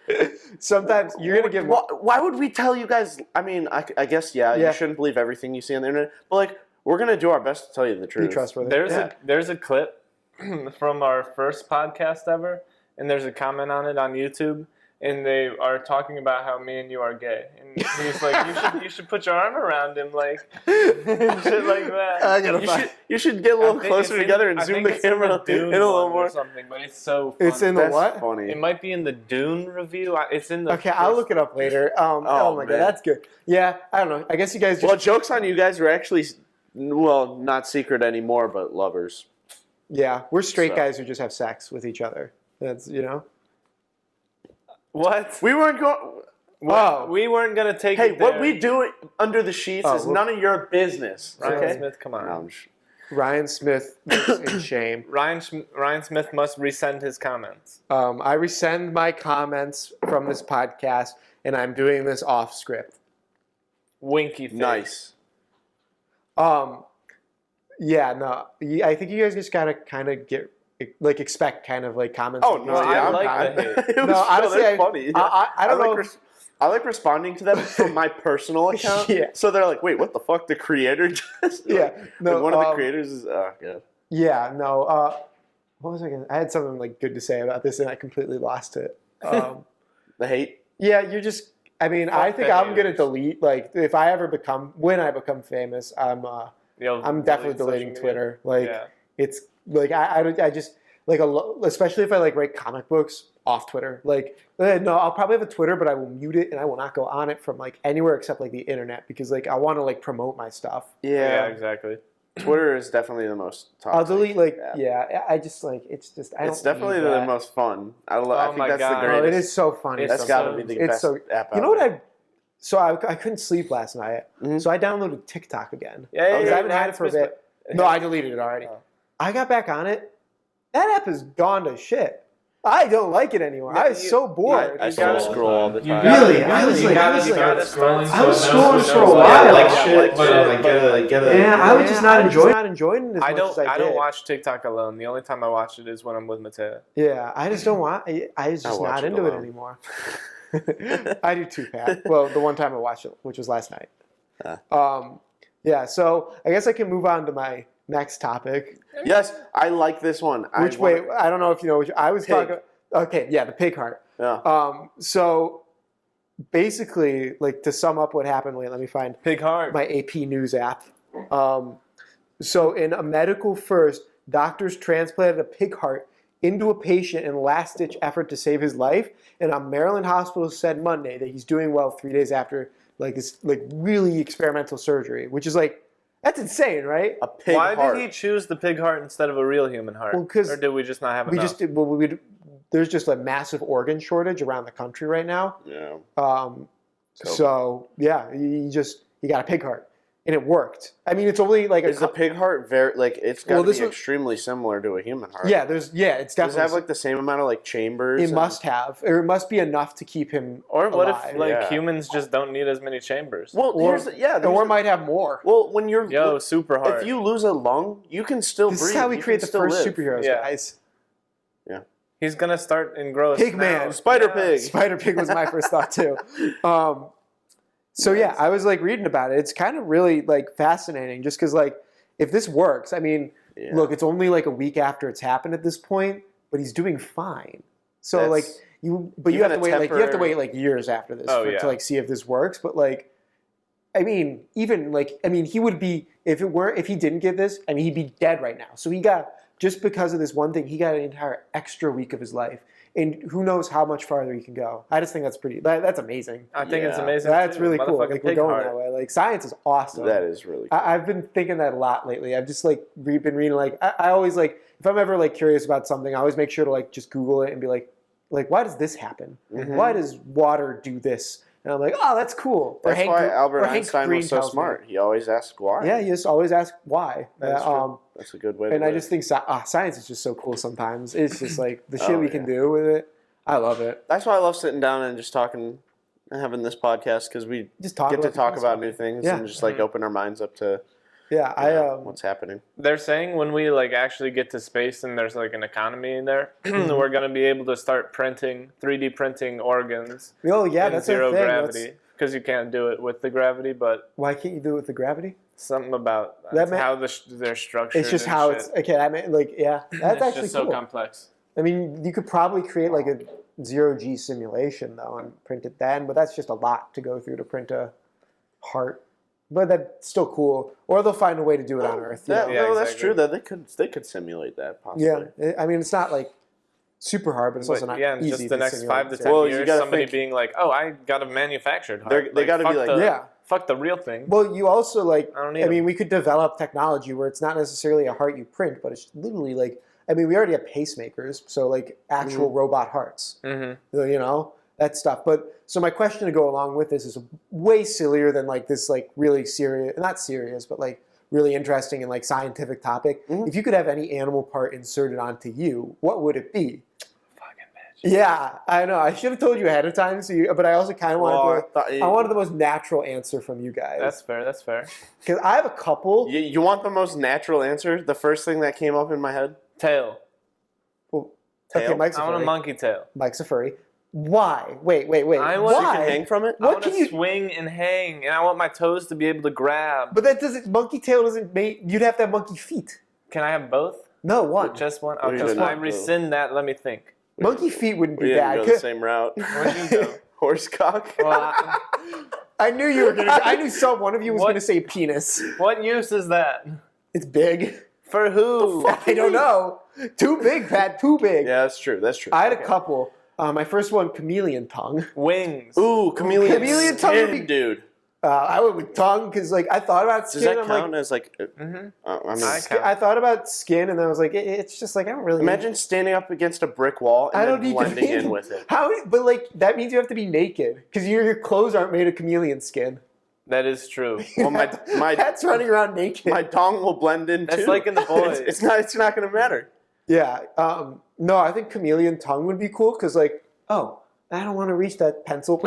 Speaker 3: Sometimes you're going to give...
Speaker 1: why would we tell you guys? I mean, I guess, yeah, you shouldn't believe everything you see on the internet. But like, we're going to do our best to tell you the
Speaker 3: Be
Speaker 1: truth.
Speaker 3: trustworthy.
Speaker 2: There's a clip from our first podcast ever, and there's a comment on it on YouTube, and they are talking about how me and you are gay, and he's like, you should put your arm around him, like, and shit like that.
Speaker 1: You should get a little closer together and zoom the camera in a little more.
Speaker 2: Or something, but it's so funny.
Speaker 3: It's in the
Speaker 1: That's
Speaker 3: what?
Speaker 1: funny.
Speaker 2: It might be in the Dune review. It's in the.
Speaker 3: Okay, I'll look it up later. Oh my god,
Speaker 1: man.
Speaker 3: that's good. Yeah, I don't know. I guess you guys just...
Speaker 1: Well, joke's on you guys. We're actually, not secret anymore, but lovers.
Speaker 3: Yeah, we're straight
Speaker 1: So.
Speaker 3: guys who just have sex with each other. That's,
Speaker 2: What?
Speaker 1: We weren't going.
Speaker 3: Whoa.
Speaker 2: We weren't gonna take.
Speaker 1: Hey,
Speaker 2: it
Speaker 1: what
Speaker 2: there.
Speaker 1: we do under the sheets is none of your business.
Speaker 2: Ryan
Speaker 1: Okay.
Speaker 2: Smith, come on.
Speaker 1: No, I'm sh-
Speaker 3: Ryan Smith looks in shame.
Speaker 2: Ryan Smith must resend his comments.
Speaker 3: I rescind my comments from this podcast, and I'm doing this off script.
Speaker 2: Winky face.
Speaker 1: Nice.
Speaker 3: Yeah, no. I think you guys just gotta kind of expect kind of like comments.
Speaker 1: Oh
Speaker 3: that
Speaker 1: no,
Speaker 3: you
Speaker 2: I
Speaker 1: yeah,
Speaker 3: see.
Speaker 2: like
Speaker 1: I'm,
Speaker 2: the hate.
Speaker 1: it was,
Speaker 3: No, honestly,
Speaker 1: they're funny.
Speaker 3: I don't know.
Speaker 1: I like responding to them from my personal account.
Speaker 3: Yeah.
Speaker 1: So they're like, wait, what the fuck? The creator just.
Speaker 3: Yeah, no,
Speaker 1: Like one of the creators is. Oh, God.
Speaker 3: Yeah, no. What was I gonna? I had something like good to say about this, and I completely lost it.
Speaker 1: The hate?
Speaker 3: Yeah, you're just. I mean, I think I'm gonna delete. Like, if I ever when I become famous, I'm definitely deleting Twitter. Like,
Speaker 2: Yeah.
Speaker 3: it's like I just like especially if I like write comic books off Twitter. Like, no, I'll probably have a Twitter, but I will mute it and I will not go on it from like anywhere except like the internet because like I want to like promote my stuff.
Speaker 2: Yeah, exactly.
Speaker 1: Twitter is definitely the most toxic.
Speaker 3: I'll delete like
Speaker 1: app.
Speaker 3: I just like it's just I don't.
Speaker 1: It's definitely
Speaker 3: need
Speaker 1: the
Speaker 3: that.
Speaker 1: most fun. I
Speaker 2: Oh
Speaker 1: think
Speaker 2: my
Speaker 1: that's
Speaker 2: God.
Speaker 1: the
Speaker 3: Oh,
Speaker 1: greatest.
Speaker 3: it is so funny.
Speaker 2: It's
Speaker 1: That's got to
Speaker 2: so-
Speaker 1: be the
Speaker 3: it's
Speaker 1: best
Speaker 3: so.
Speaker 1: app out
Speaker 3: You know what
Speaker 1: there.
Speaker 3: So I couldn't sleep last night. So I downloaded TikTok again.
Speaker 2: Yeah,
Speaker 3: I haven't had it for a bit. No, I deleted it already.
Speaker 2: Oh.
Speaker 3: I got back on it. That app has gone to shit. I don't like it anymore. I was so bored.
Speaker 1: I still scroll all the time.
Speaker 3: Really? I was scrolling for a while.
Speaker 1: Like shit.
Speaker 3: Yeah, I was just not enjoying it as much as I did.
Speaker 2: I don't watch TikTok alone. The only time I watch it is when I'm with Mateo.
Speaker 3: Yeah, I just don't want. I was just not into it anymore. I do too, Pat. Well, the one time I watched it, which was last night. Yeah, so I guess I can move on to my next topic.
Speaker 1: Yes, I like this one.
Speaker 3: I don't know if you know which I was talking. Okay, yeah, the pig heart.
Speaker 1: Yeah.
Speaker 3: So basically, like to sum up what happened. Wait, let me find
Speaker 2: pig heart.
Speaker 3: My AP News app. So in a medical first, doctors transplanted a pig heart into a patient in a last-ditch effort to save his life, and a Maryland hospital said Monday that he's doing well 3 days after this really experimental surgery, which is that's insane, right?
Speaker 1: A pig heart.
Speaker 2: Why did he choose the pig heart instead of a real human heart?
Speaker 3: Well, or
Speaker 2: did we just not have enough?
Speaker 3: There's just a massive organ shortage around the country right now.
Speaker 1: Yeah.
Speaker 3: So yeah, you got a pig heart. And it worked. I mean, it's only
Speaker 1: Is the pig heart very it's got to be extremely similar to a human heart?
Speaker 3: Yeah, it's definitely.
Speaker 1: Does it have the same amount of chambers?
Speaker 3: It must have, or it must be enough to keep him.
Speaker 2: Or what
Speaker 3: alive.
Speaker 2: if humans just don't need as many chambers?
Speaker 1: Well,
Speaker 3: or might have more.
Speaker 1: Well, when you're
Speaker 2: super hard.
Speaker 1: If you lose a lung, you can still breathe.
Speaker 3: This is how we create the first superheroes, guys.
Speaker 2: Yeah. He's gonna start and grow.
Speaker 3: Pigman,
Speaker 1: Spider-Pig.
Speaker 3: Spider-Pig was my first thought too. So yeah, I was reading about it. It's kind of really fascinating, just because if this works, I mean, look, it's only a week after it's happened at this point, but he's doing fine. So you have to wait you have to wait years after this to see if this works. But I mean, he would be if he didn't get this, I mean, he'd be dead right now. So he got, just because of this one thing, he got an entire extra week of his life. And who knows how much farther he can go. I just think that's amazing.
Speaker 2: I think it's amazing.
Speaker 3: That's really cool. We're going that way. Science is awesome.
Speaker 1: That is really cool.
Speaker 3: I've been thinking that a lot lately. I've just been reading I always if I'm ever curious about something, I always make sure to just Google it and be like why does this happen?
Speaker 1: Mm-hmm.
Speaker 3: Why does water do this? And I'm oh, that's cool.
Speaker 1: That's why Albert Einstein was so smart. He always asked why.
Speaker 3: Yeah, he just always asked why.
Speaker 1: That's true. That's a good way to
Speaker 3: And I just think science is just so cool sometimes. It's just the shit we can do with it. I love it.
Speaker 1: That's why I love sitting down and just talking and having this podcast, because we get to talk about new things and just open our minds up to what's happening.
Speaker 2: They're saying when we actually get to space and there's an economy in there, we're going to be able to start 3D printing organs.
Speaker 3: Oh yeah,
Speaker 2: in
Speaker 3: that's
Speaker 2: zero
Speaker 3: a thing.
Speaker 2: gravity, because you can't do it with the gravity. But
Speaker 3: why can't you do it with the gravity?
Speaker 2: Something about how they're structured.
Speaker 3: It's just how it's okay. I mean, that's
Speaker 2: it's
Speaker 3: actually
Speaker 2: just
Speaker 3: cool.
Speaker 2: so complex.
Speaker 3: I mean, you could probably create a 0G simulation though and print it then, but that's just a lot to go through to print a heart. But that's still cool. Or they'll find a way to do it on Earth.
Speaker 1: That's true. That they could simulate that possibly.
Speaker 3: Yeah, I mean, it's not super hard, but it's also not easy.
Speaker 2: Just the next 5 to 10 years, somebody being oh, I got a manufactured heart.
Speaker 1: They got to be
Speaker 2: fuck the real thing.
Speaker 3: Well, you also
Speaker 2: I mean, we
Speaker 3: could develop technology where it's not necessarily a heart you print, but it's literally we already have pacemakers, so actual robot hearts. Mm-hmm. That stuff. But so my question to go along with this is way sillier than this really serious, not serious, but really interesting and scientific topic. Mm-hmm. If you could have any animal part inserted onto you, what would it be?
Speaker 2: Fucking bitch.
Speaker 3: Yeah, I know. I should have told you ahead of time, but I also kind of wanted I wanted the most natural answer from you guys.
Speaker 2: That's fair. That's fair.
Speaker 3: Because I have a couple.
Speaker 1: You want the most natural answer? The first thing that came up in my head?
Speaker 2: Tail.
Speaker 3: Well,
Speaker 1: tail?
Speaker 3: Okay, Mike's a furry.
Speaker 2: I want a monkey tail.
Speaker 3: Mike's a furry. Why? Wait.
Speaker 2: I want
Speaker 3: Why?
Speaker 1: You can hang from it?
Speaker 2: I want to swing and hang, and I want my toes to be able to grab.
Speaker 3: But that doesn't. Monkey tail doesn't make. You'd have to have monkey feet.
Speaker 2: Can I have both?
Speaker 3: No, one.
Speaker 2: Just one. Okay, so I rescind that. Let me think.
Speaker 3: Monkey feet wouldn't be
Speaker 1: we
Speaker 3: bad.
Speaker 1: Didn't go the same route.
Speaker 2: Where'd you go?
Speaker 1: Horsecock.
Speaker 2: Well,
Speaker 3: I knew you were gonna. I knew one of you was gonna say penis.
Speaker 2: What use is that?
Speaker 3: It's big.
Speaker 2: For who?
Speaker 3: I don't know. Too big, Pat. Too big.
Speaker 1: Yeah, that's true. That's true.
Speaker 3: I had a couple. My first one, chameleon tongue.
Speaker 2: Wings.
Speaker 1: Ooh, chameleon
Speaker 3: tongue would be,
Speaker 1: dude.
Speaker 3: I went with tongue because like I thought about skin.
Speaker 1: Does that count as like?
Speaker 3: I thought about skin, and then I was like, it's just like I don't really.
Speaker 1: Imagine standing up against a brick wall and then blending in with it.
Speaker 3: But like that means you have to be naked because your clothes aren't made of chameleon skin.
Speaker 2: That is true.
Speaker 1: Well, my
Speaker 3: cat's running around naked.
Speaker 1: My tongue will blend in too.
Speaker 2: That's like in The Boys.
Speaker 1: It's not going to matter.
Speaker 3: Yeah. No, I think chameleon tongue would be cool because like, oh, I don't want to reach that pencil.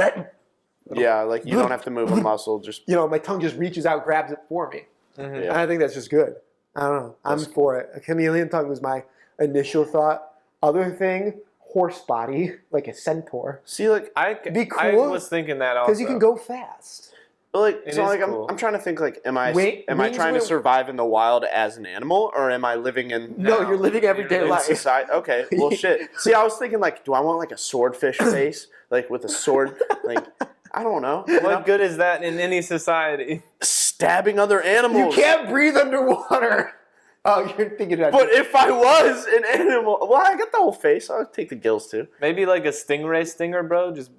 Speaker 1: Yeah, like you don't have to move a muscle. Just
Speaker 3: my tongue just reaches out, grabs it for me.
Speaker 2: Mm-hmm.
Speaker 3: And I think that's just good. I don't know. I'm for it. A chameleon tongue was my initial thought. Other thing, horse body, like a centaur.
Speaker 1: See, like
Speaker 2: I was thinking that also
Speaker 3: because you can go fast.
Speaker 1: But like,
Speaker 2: It
Speaker 1: so
Speaker 2: is
Speaker 1: like,
Speaker 2: cool.
Speaker 1: I'm trying to think like, am I
Speaker 3: Wings
Speaker 1: trying to survive in the wild as an animal, or am I living in?
Speaker 3: No, you're living everyday life.
Speaker 1: Society. Okay, well, shit. See, I was thinking like, do I want like a swordfish face, like with a sword, like I don't know.
Speaker 2: What good is that in any society?
Speaker 1: Stabbing other animals.
Speaker 3: You can't breathe underwater. Oh, you're thinking that.
Speaker 1: But if I was an animal, well, I got the whole face. I'll take the gills too.
Speaker 2: Maybe like a stingray stinger, bro. Just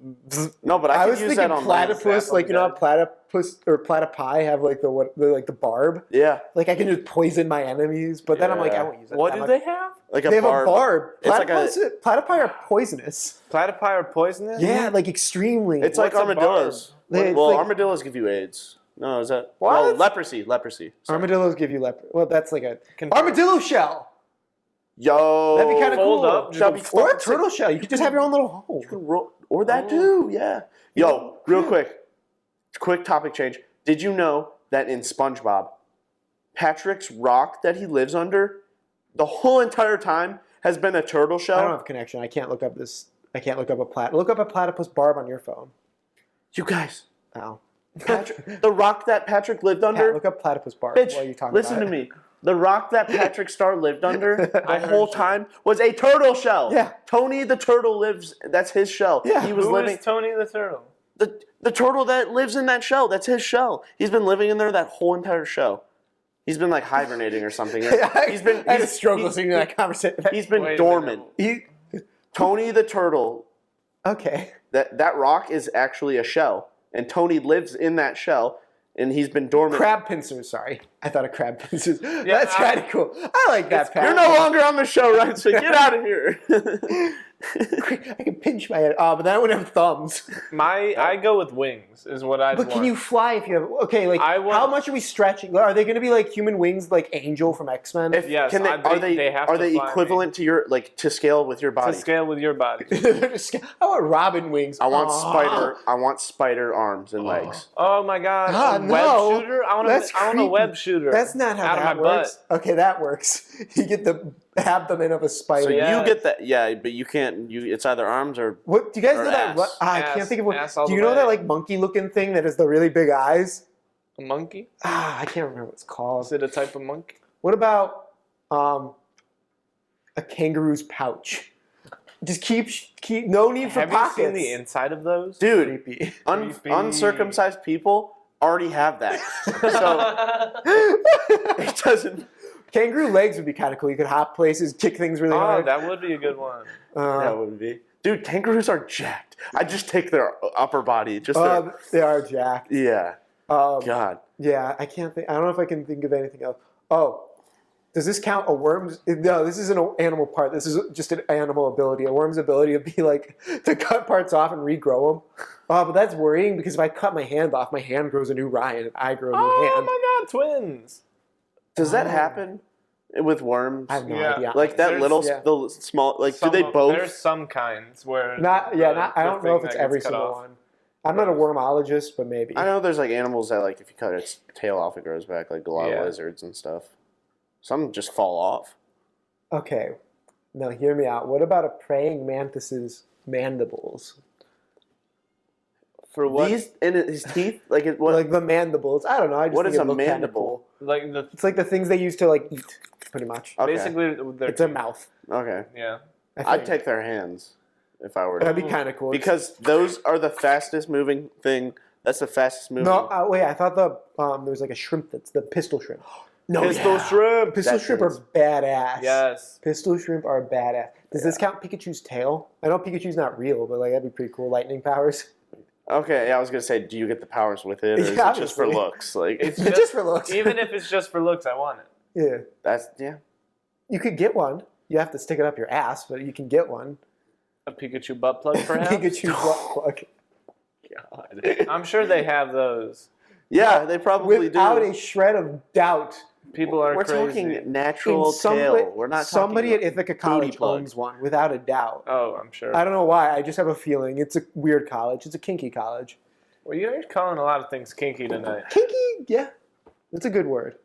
Speaker 1: no, but I
Speaker 3: was
Speaker 1: could use that on
Speaker 3: platypus. Like you know, how platypus or platypi have like the barb.
Speaker 1: Yeah.
Speaker 3: Like I can just poison my enemies, but then I'm like, I won't use it.
Speaker 2: What do they have?
Speaker 1: Like a
Speaker 3: they
Speaker 1: barb.
Speaker 3: have a barb.
Speaker 1: It's
Speaker 3: Platypi are poisonous.
Speaker 2: Platypi are poisonous?
Speaker 3: Yeah, like extremely.
Speaker 1: It's like armadillos. Well,
Speaker 3: like,
Speaker 1: armadillos give you AIDS. No, is that?
Speaker 3: What?
Speaker 1: Well, leprosy. Sorry.
Speaker 3: Armadillos give you leprosy. Well, that's like a armadillo shell.
Speaker 1: Yo,
Speaker 3: That'd be kind of cool.
Speaker 1: Or
Speaker 3: a turtle shell. You could just have your own little home.
Speaker 1: You can roll, or that too. Yeah. Yo, real quick topic change. Did you know that in SpongeBob, Patrick's rock that he lives under, the whole entire time has been a turtle shell?
Speaker 3: I don't have a connection. I can't look up this. I can't look up Look up a platypus barb on your phone.
Speaker 1: You guys.
Speaker 3: Ow.
Speaker 1: The rock that Patrick lived under.
Speaker 3: Look up platypus barb.
Speaker 1: Bitch,
Speaker 3: while you talking
Speaker 1: listen
Speaker 3: about
Speaker 1: to me. The rock that Patrick Star lived under the whole time was a turtle shell.
Speaker 3: Yeah.
Speaker 1: Tony the turtle lives. That's his shell.
Speaker 3: Yeah.
Speaker 1: He was
Speaker 2: Who
Speaker 1: living.
Speaker 2: is Tony the turtle?
Speaker 1: The turtle that lives in that shell. That's his shell. He's been living in there that whole entire show. He's been like hibernating or something. He's been.
Speaker 3: I had a stroke listening to that conversation.
Speaker 1: He's been dormant. Tony the turtle.
Speaker 3: Okay.
Speaker 1: That rock is actually a shell, and Tony lives in that shell, and he's been dormant.
Speaker 3: Crab pincers. Sorry, I thought of crab pincers. Yeah, that's kind of cool. I like that.
Speaker 1: You're no longer on the show, right? So get out of here.
Speaker 3: I can pinch my head. But then I wouldn't have thumbs.
Speaker 2: I go with wings is what I want.
Speaker 3: But can you fly if you have... Okay, like, how much are we stretching? Are they going to be like human wings like Angel from X-Men?
Speaker 2: Yes.
Speaker 1: Are they equivalent to your, like, to scale with your body?
Speaker 2: To scale with your body.
Speaker 3: I want robin wings.
Speaker 1: I want spider arms and legs.
Speaker 2: Oh my god. Web shooter? I want a web shooter.
Speaker 3: That's not how that works. Butt. Okay, that works. You get the abdomen of a spider.
Speaker 1: So you get that, yeah, but you can't. It's either arms or.
Speaker 3: What do you guys know
Speaker 1: ass.
Speaker 3: that? I can't think of what. Do you know that like monkey-looking thing that has the really big eyes?
Speaker 2: A monkey?
Speaker 3: I can't remember what it's called.
Speaker 2: Is it a type of monkey?
Speaker 3: What about a kangaroo's pouch? Just keep no need for pockets.
Speaker 2: Have you seen the inside of those?
Speaker 1: Dude,
Speaker 3: creepy.
Speaker 1: Uncircumcised people already have that. So it doesn't.
Speaker 3: Kangaroo legs would be kind of cool. You could hop places, kick things really hard.
Speaker 2: Oh, that would be a good one.
Speaker 1: That would be. Dude, kangaroos are jacked. I just take their upper body.
Speaker 3: They are jacked.
Speaker 1: Yeah. God.
Speaker 3: Yeah, I can't think. I don't know if I can think of anything else. Oh, does this count a worm's? No, this isn't an animal part. This is just an animal ability. A worm's ability to be like to cut parts off and regrow them. But that's worrying because if I cut my hand off, my hand grows a new Ryan and I grow a new hand.
Speaker 2: Oh my God, twins!
Speaker 1: Does that happen with worms?
Speaker 3: I have no idea.
Speaker 1: Like that the small, like do they both?
Speaker 2: There's some kinds where
Speaker 3: I don't know if it's every single one. I'm not a wormologist, but maybe.
Speaker 1: I know there's like animals that like if you cut its tail off, it grows back, like a lot of lizards and stuff. Some just fall off.
Speaker 3: Okay, now hear me out. What about a praying mantis's mandibles?
Speaker 2: For what?
Speaker 1: These in his teeth, like
Speaker 3: like the mandibles. I don't know. I just
Speaker 1: what
Speaker 3: think
Speaker 1: is
Speaker 3: it
Speaker 1: a
Speaker 3: looked
Speaker 1: mandible?
Speaker 3: Cool. It's like the things they use to like eat, pretty much.
Speaker 1: Okay.
Speaker 2: Basically,
Speaker 3: it's a mouth.
Speaker 1: Okay.
Speaker 2: Yeah.
Speaker 1: I'd take their hands if I were to.
Speaker 3: That'd be kind of cool.
Speaker 1: Because those are the fastest moving thing. That's the fastest moving.
Speaker 3: No, wait. I thought there's like a shrimp that's the pistol shrimp.
Speaker 2: Pistol shrimp.
Speaker 3: Pistol shrimp are badass.
Speaker 2: Yes.
Speaker 3: Pistol shrimp are badass. Does this count Pikachu's tail? I know Pikachu's not real, but like that'd be pretty cool. Lightning powers.
Speaker 1: Okay, yeah, I was gonna say, do you get the powers with it, or is it just for looks? Like
Speaker 2: It's
Speaker 3: just for looks.
Speaker 2: Even if it's just for looks, I want it.
Speaker 3: Yeah. You could get one. You have to stick it up your ass, but you can get one.
Speaker 2: A Pikachu butt plug, perhaps?
Speaker 3: Pikachu butt plug.
Speaker 1: God.
Speaker 2: I'm sure they have those.
Speaker 1: Yeah, they probably
Speaker 3: Without
Speaker 1: do.
Speaker 3: a shred of doubt.
Speaker 2: People are
Speaker 1: We're
Speaker 2: crazy.
Speaker 1: talking natural tail. We're not
Speaker 3: somebody
Speaker 1: talking
Speaker 3: at Ithaca College owns one, without a doubt.
Speaker 2: Oh, I'm sure.
Speaker 3: I don't know why. I just have a feeling. It's a weird college. It's a kinky college.
Speaker 2: Well, you're calling a lot of things kinky tonight.
Speaker 3: Kinky? Yeah. It's a good word.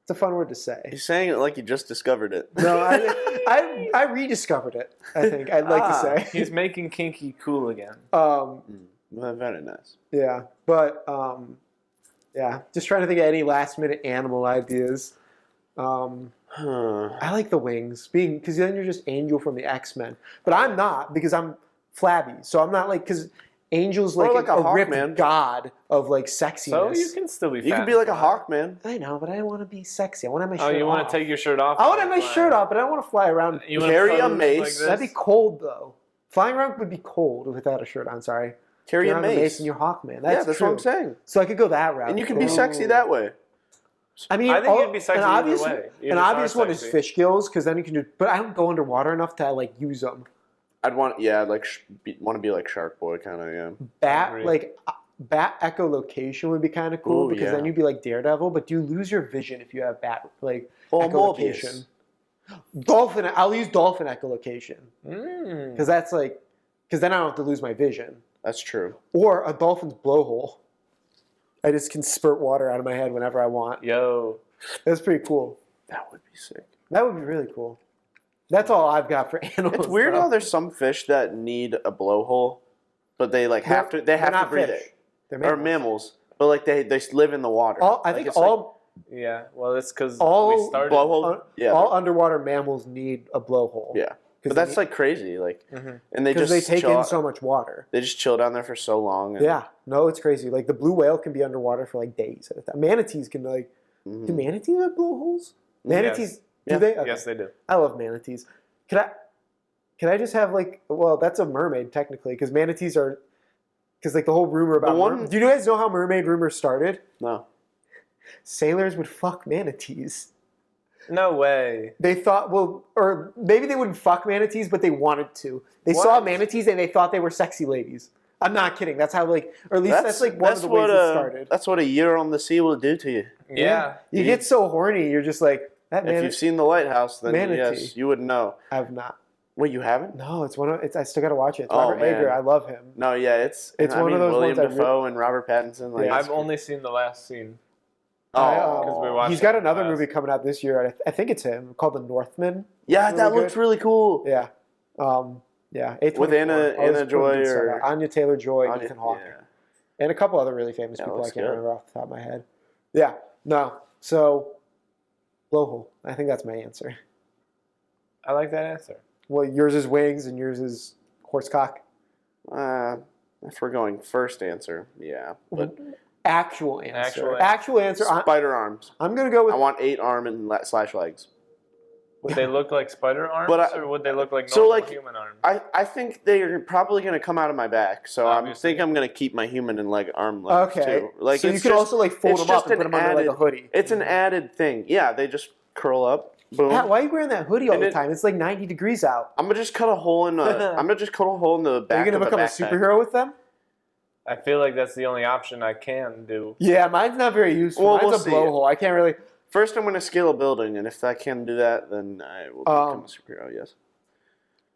Speaker 3: It's a fun word to say.
Speaker 1: He's saying it like you just discovered it.
Speaker 3: No, I rediscovered it, I think. I'd like to say.
Speaker 2: He's making kinky cool again.
Speaker 1: Well, very nice.
Speaker 3: Yeah. But, yeah. Just trying to think of any last-minute animal ideas. I like the wings, because then you're just Angel from the X-Men. But I'm not, because I'm flabby. So I'm not like, because Angel's like a ripped
Speaker 1: man.
Speaker 3: god of like sexiness.
Speaker 2: So you can still be fat.
Speaker 1: You can be like a hawk, man.
Speaker 3: I know, but I don't want to be sexy. I want to have my shirt off.
Speaker 2: Oh, you want to take your shirt off?
Speaker 3: I want to have my shirt off, but I don't want to fly around.
Speaker 2: You
Speaker 1: carry a mace.
Speaker 3: That'd be cold, though. Flying around would be cold without a shirt on, sorry.
Speaker 1: Carry a mace.
Speaker 3: And you're Hawkman.
Speaker 1: That's
Speaker 3: true.
Speaker 1: what I'm saying.
Speaker 3: So I could go that route.
Speaker 1: And you can be sexy that way.
Speaker 3: I mean,
Speaker 2: I think you'd be sexy either way.
Speaker 3: An obvious one is fish gills, because then you can do. But I don't go underwater enough to like use them.
Speaker 1: I'd want, want to be like Shark Boy, kind of, yeah.
Speaker 3: Bat echolocation would be kind of cool, because then you'd be like Daredevil. But do you lose your vision if you have bat echolocation? Dolphin. I'll use dolphin echolocation, because that's like, because then I don't have to lose my vision.
Speaker 1: That's true.
Speaker 3: Or a dolphin's blowhole. I just can spurt water out of my head whenever I want.
Speaker 2: Yo,
Speaker 3: that's pretty cool.
Speaker 1: That would be sick.
Speaker 3: That would be really cool. That's all I've got for animals.
Speaker 1: It's weird how there's some fish that need a blowhole, but they have to breathe it. Or mammals, but like they live in the water.
Speaker 2: Yeah, well, it's because we started.
Speaker 1: Blowhole.
Speaker 3: All underwater mammals need a blowhole.
Speaker 1: Yeah, but that's like crazy. Like, and they take
Speaker 3: in so much water.
Speaker 1: They just chill down there for so long.
Speaker 3: Yeah, no, it's crazy. Like the blue whale can be underwater for like days at a time. Manatees can like. Do manatees have blowholes? Manatees.
Speaker 2: Yes.
Speaker 3: Do they? Okay.
Speaker 2: Yes, they do.
Speaker 3: I love manatees. Can I just have like? Well, that's a mermaid technically, because manatees are. Because like the whole rumor about do you guys know how mermaid rumors started?
Speaker 1: No.
Speaker 3: Sailors would fuck manatees.
Speaker 2: No way.
Speaker 3: They thought, or maybe they wouldn't fuck manatees, but they wanted to. They saw manatees and they thought they were sexy ladies. I'm not kidding. That's how or at least that's like one of the ways it started.
Speaker 1: That's what a year on the sea will do to you.
Speaker 2: Yeah.
Speaker 3: You get so horny, you're just like,
Speaker 1: if you've seen The Lighthouse, then yes, you would know.
Speaker 3: I've not.
Speaker 1: Wait, you haven't?
Speaker 3: No, it's one of. I still got to watch it. It's Robert Eggers. I love him.
Speaker 1: No, yeah, it's
Speaker 3: one of those
Speaker 1: William
Speaker 3: ones.
Speaker 1: Dafoe and Robert Pattinson. Like,
Speaker 2: I've only seen the last scene.
Speaker 3: He's got another movie coming out this year. I think it's him, called The Northman.
Speaker 1: Yeah, that looks really cool.
Speaker 3: Yeah, yeah.
Speaker 1: With Anna Joy or
Speaker 3: Anya Taylor-Joy, Ethan Hawke, and a couple other really famous people I can't remember off the top of my head. Yeah, no. So, blowhole. I think that's my answer.
Speaker 2: I like that answer.
Speaker 3: Well, yours is wings and yours is horsecock.
Speaker 1: If we're going first answer, yeah. But
Speaker 3: actual answer.
Speaker 1: Spider arms.
Speaker 3: I'm gonna go with.
Speaker 1: I want 8 arm and slash legs.
Speaker 2: Would they look like spider arms, or would they look like normal human arms?
Speaker 1: I think they're probably going to come out of my back, so I think I'm going to keep my human and arm legs too. Like,
Speaker 3: so you can also like fold them up and put them under like a hoodie.
Speaker 1: It's an added thing. Yeah, they just curl up. Boom.
Speaker 3: Pat, why are you wearing that hoodie all the time? It's like 90 degrees out.
Speaker 1: I'm gonna just cut a hole in the. I'm gonna just cut a hole in the back.
Speaker 3: Are you gonna become a superhero with them?
Speaker 2: I feel like that's the only option I can do.
Speaker 3: Yeah, mine's not very useful.
Speaker 1: Well,
Speaker 3: mine's a blowhole. I can't really.
Speaker 1: First, I'm gonna scale a building, and if I can do that, then I will become a superhero. Yes.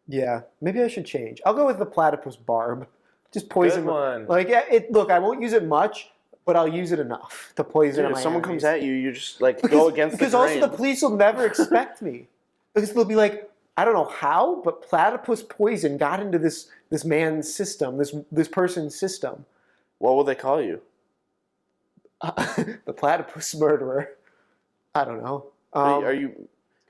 Speaker 3: Yeah, maybe I should change. I'll go with the platypus barb. Just poison.
Speaker 2: Good one.
Speaker 3: Like look, I won't use it much. But I'll use it enough to poison.
Speaker 1: If someone comes at you, you just go against the grain.
Speaker 3: Because also the police will never expect me. Because they'll be like, I don't know how, but platypus poison got into this man's system, this person's system.
Speaker 1: What will they call you?
Speaker 3: The platypus murderer. I don't know.
Speaker 1: Are you?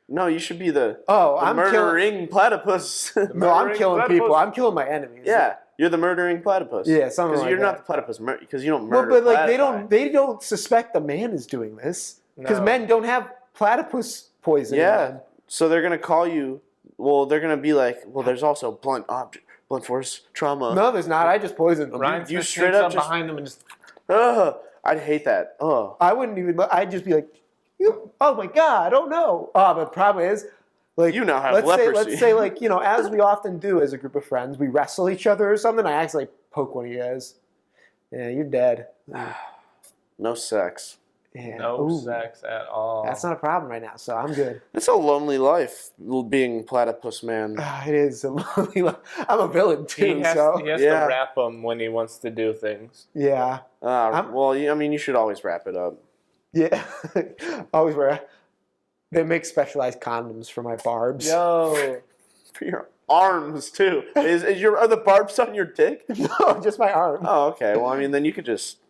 Speaker 1: No, you should be the
Speaker 3: I'm
Speaker 1: murdering platypus.
Speaker 3: No, I'm killing people. I'm killing my enemies.
Speaker 1: Yeah. You're the murdering platypus.
Speaker 3: Yeah, something like that.
Speaker 1: Because you're not the platypus, because you don't murder.
Speaker 3: Well, but like they don't suspect the man is doing this because men don't have platypus poison.
Speaker 1: Yeah, so they're gonna call you. Well, they're gonna be like, well, there's also blunt blunt force trauma.
Speaker 3: No, there's not. I just poisoned them.
Speaker 2: Ryan
Speaker 1: you
Speaker 2: Smith
Speaker 1: straight
Speaker 2: sneaks
Speaker 1: up just
Speaker 2: behind them and just.
Speaker 1: I'd hate that.
Speaker 3: I wouldn't even. I'd just be like, oh my god, oh no. But the problem is, like,
Speaker 1: you now have leprosy.
Speaker 3: Let's say, like, you know, as we often do as a group of friends, we wrestle each other or something. I accidentally poke one of you guys. Yeah, you're dead.
Speaker 1: No sex.
Speaker 3: Yeah.
Speaker 2: No sex at all.
Speaker 3: That's not a problem right now, so I'm good.
Speaker 1: It's a lonely life being platypus man.
Speaker 3: It is a lonely life. I'm a villain too,
Speaker 2: He has
Speaker 3: yeah.
Speaker 2: to wrap them when he wants to do things.
Speaker 3: Yeah.
Speaker 1: Well, I mean, you should always wrap it up.
Speaker 3: Yeah. Always wear. They make specialized condoms for my barbs.
Speaker 2: Yo.
Speaker 1: For your arms too. Are the barbs on your dick?
Speaker 3: No, just my arm.
Speaker 1: Oh, okay. Well, I mean, then you could just.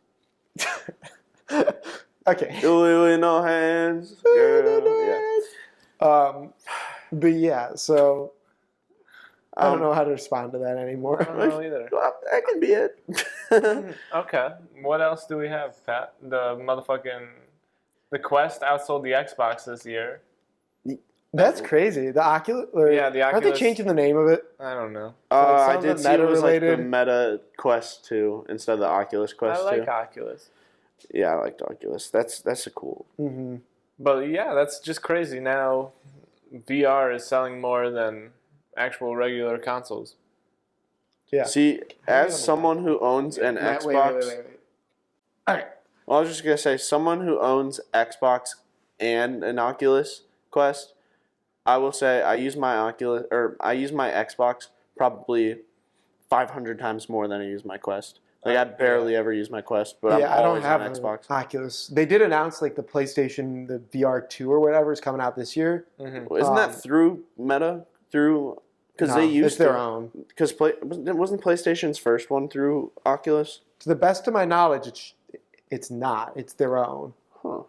Speaker 3: Okay.
Speaker 1: Do it with no hands, girl. Yeah.
Speaker 3: But yeah, so I don't know how to respond to that anymore.
Speaker 2: I don't know either.
Speaker 1: Well, that can be it.
Speaker 2: Okay. What else do we have, Pat? The Quest outsold the Xbox this year.
Speaker 3: That's crazy. The Oculus?
Speaker 2: The Oculus.
Speaker 3: Aren't they changing the name of it?
Speaker 2: I don't know.
Speaker 1: I did see it was like the
Speaker 3: Meta-related.
Speaker 1: Meta Quest 2 instead of the Oculus Quest 2.
Speaker 2: I like Oculus.
Speaker 1: Yeah, I liked Oculus. That's a cool.
Speaker 3: Mm-hmm.
Speaker 2: But yeah, that's just crazy. Now VR is selling more than actual regular consoles.
Speaker 3: Yeah.
Speaker 1: See, as someone who owns an Xbox...
Speaker 3: Wait. All right.
Speaker 1: Well, I was just going to say, someone who owns Xbox and an Oculus Quest, I will say I use my Xbox probably 500 times more than I use my Quest. Like, I barely ever use my Quest, but I'm always on Xbox.
Speaker 3: Oculus. They did announce, like, the PlayStation, the VR 2 or whatever is coming out this year.
Speaker 2: Mm-hmm.
Speaker 1: Isn't that through Meta? Because they used
Speaker 3: it's their own.
Speaker 1: Because wasn't PlayStation's first one through Oculus?
Speaker 3: To the best of my knowledge, it's not. It's their own.
Speaker 1: Huh.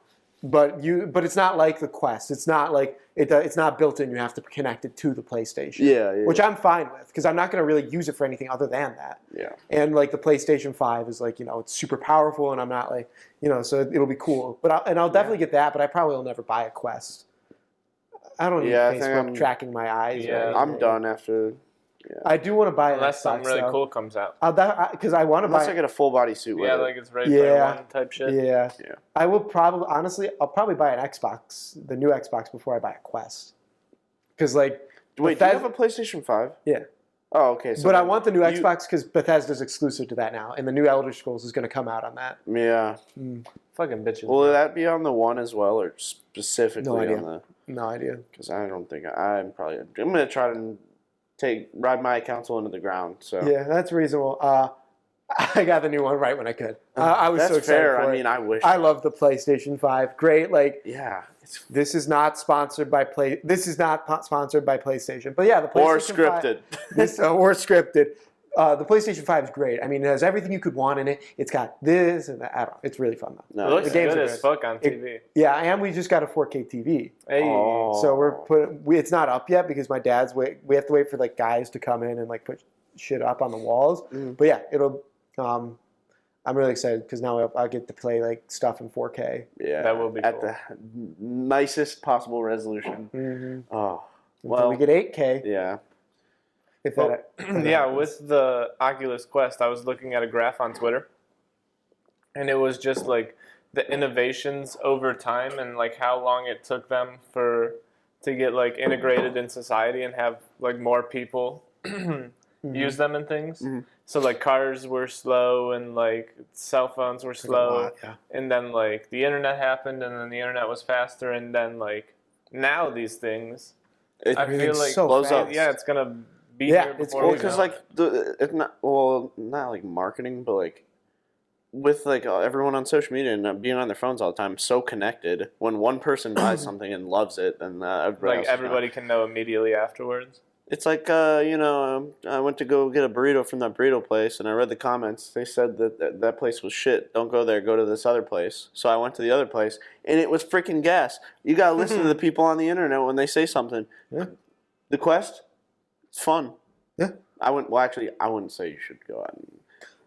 Speaker 3: But it's not like the Quest. It's not like it's not built in. You have to connect it to the PlayStation.
Speaker 1: Yeah.
Speaker 3: Which I'm fine with because I'm not going to really use it for anything other than that.
Speaker 1: Yeah.
Speaker 3: And like the PlayStation 5 is like, you know, it's super powerful, and I'm not like, you know, so it'll be cool. But I'll definitely get that. But I probably will never buy a Quest. I don't need Facebook tracking my eyes.
Speaker 2: Yeah,
Speaker 1: I'm done after. Yeah.
Speaker 3: I do want to buy
Speaker 2: unless
Speaker 3: Xbox,
Speaker 2: something really cool comes out.
Speaker 3: Because I want to buy.
Speaker 1: Unless I get a full body suit with it.
Speaker 2: Like it's Ready Player One type shit.
Speaker 3: Yeah. I will probably, honestly, I'll probably buy an Xbox, the new Xbox, before I buy a Quest. Because like,
Speaker 1: wait, do you have a PlayStation 5?
Speaker 3: Yeah.
Speaker 1: Oh, okay. So
Speaker 3: but I want the new Xbox because Bethesda's exclusive to that now, and the new Elder Scrolls is going to come out on that.
Speaker 1: Yeah.
Speaker 2: Fucking bitches.
Speaker 1: Will that be on the one as well, or specifically on the?
Speaker 3: No idea.
Speaker 1: Because I don't think I'm going to try to ride my console into the ground. So
Speaker 3: yeah, that's reasonable. I got the new one right when I could. I was so excited
Speaker 1: fair.
Speaker 3: for it.
Speaker 1: I mean, I wish.
Speaker 3: I love the PlayStation 5. Great, like this is not sponsored by PlayStation. But yeah, the PlayStation
Speaker 1: or scripted.
Speaker 3: 5, or scripted. The PlayStation 5 is great. I mean, it has everything you could want in it. It's got this and that. I don't know. It's really fun though.
Speaker 2: No, it looks good as fuck on TV.
Speaker 3: And we just got a 4K TV.
Speaker 2: Hey.
Speaker 3: So it's not up yet because my dad's we have to wait for like guys to come in and like put shit up on the walls. But yeah, it'll. I'm really excited because now I'll get to play like stuff in 4K.
Speaker 1: Yeah,
Speaker 2: that will be
Speaker 1: at
Speaker 2: cool.
Speaker 1: the nicest possible resolution.
Speaker 3: Mm-hmm.
Speaker 1: Oh,
Speaker 3: well, we get 8K.
Speaker 1: Yeah.
Speaker 3: If
Speaker 2: with the Oculus Quest, I was looking at a graph on Twitter, and it was just like the innovations over time and like how long it took them to get like integrated in society and have like more people use them and things. Mm-hmm. So like cars were slow and like cell phones were slow, and then like the internet happened, and then the internet was faster, and then like now these things, I feel like
Speaker 3: blows up.
Speaker 2: Yeah, it's gonna be here before we
Speaker 1: because
Speaker 2: know.
Speaker 1: like it's not like marketing, but like with like everyone on social media and being on their phones all the time, so connected. When one person buys something and loves it, then
Speaker 2: everybody can know immediately afterwards.
Speaker 1: It's like, I went to go get a burrito from that burrito place, and I read the comments. They said that place was shit. Don't go there. Go to this other place. So I went to the other place, and it was freaking gas. You got to listen to the people on the internet when they say something.
Speaker 3: Yeah.
Speaker 1: The Quest, it's fun.
Speaker 3: Yeah.
Speaker 1: I wouldn't say you should go out and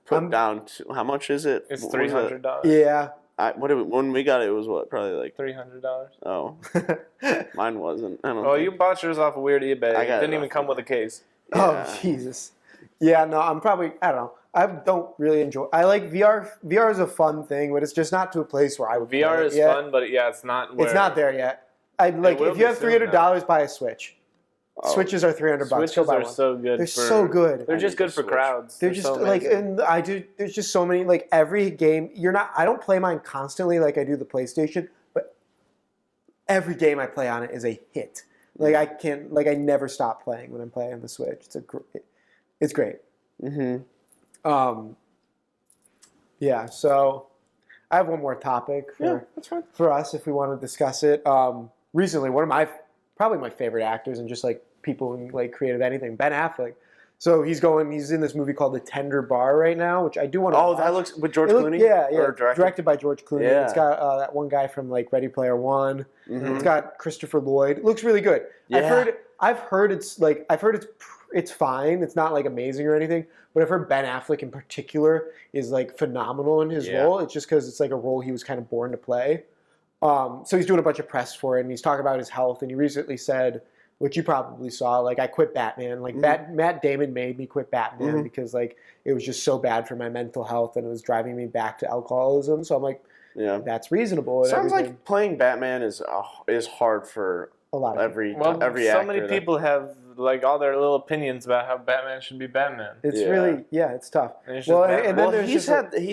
Speaker 1: put down. How much is it?
Speaker 2: It's $300.
Speaker 3: Yeah.
Speaker 1: When we got it, it was what? Probably like
Speaker 2: $300.
Speaker 1: Oh, mine wasn't. I don't.
Speaker 2: Well, you bought yours off of weird eBay. It didn't even come with a case.
Speaker 3: Yeah. Oh Jesus! Yeah, no, I don't know. I don't really enjoy. I like VR. VR is a fun thing, but it's just not to a place where I would.
Speaker 2: VR is fun, but it's not.
Speaker 3: It's not there yet. I like if you have $300, buy a Switch. Oh. Switches are $300.
Speaker 2: Switches are so good.
Speaker 3: They're so good.
Speaker 2: They're just good for crowds.
Speaker 3: They're just so like, and there's just so many. Like every game, I don't play mine constantly like I do the PlayStation, but every game I play on it is a hit. Like I never stop playing when I'm playing on the Switch. It's great. Mm-hmm. Yeah. So I have one more topic for us if we want to discuss it. Recently, one of probably my favorite actors and just like people in like creative anything, Ben Affleck. So he's in this movie called The Tender Bar right now, which I do want to watch.
Speaker 1: That looks with George Clooney?
Speaker 3: Yeah. Directed by George Clooney. Yeah. It's got that one guy from like Ready Player One. Mm-hmm. It's got Christopher Lloyd. It looks really good. Yeah. I've heard it's fine. It's not like amazing or anything, but I've heard Ben Affleck in particular is like phenomenal in his role. It's just because it's like a role he was kind of born to play. So he's doing a bunch of press for it, and he's talking about his health, and he recently said, which you probably saw, like, I quit Batman. Like, Matt Damon made me quit Batman because, like, it was just so bad for my mental health, and it was driving me back to alcoholism. So I'm like, that's reasonable.
Speaker 1: Sounds like playing Batman is hard for
Speaker 3: a lot of
Speaker 1: every actor.
Speaker 2: So many people have, like, all their little opinions about how Batman should be Batman.
Speaker 3: It's really, it's tough.
Speaker 1: And he's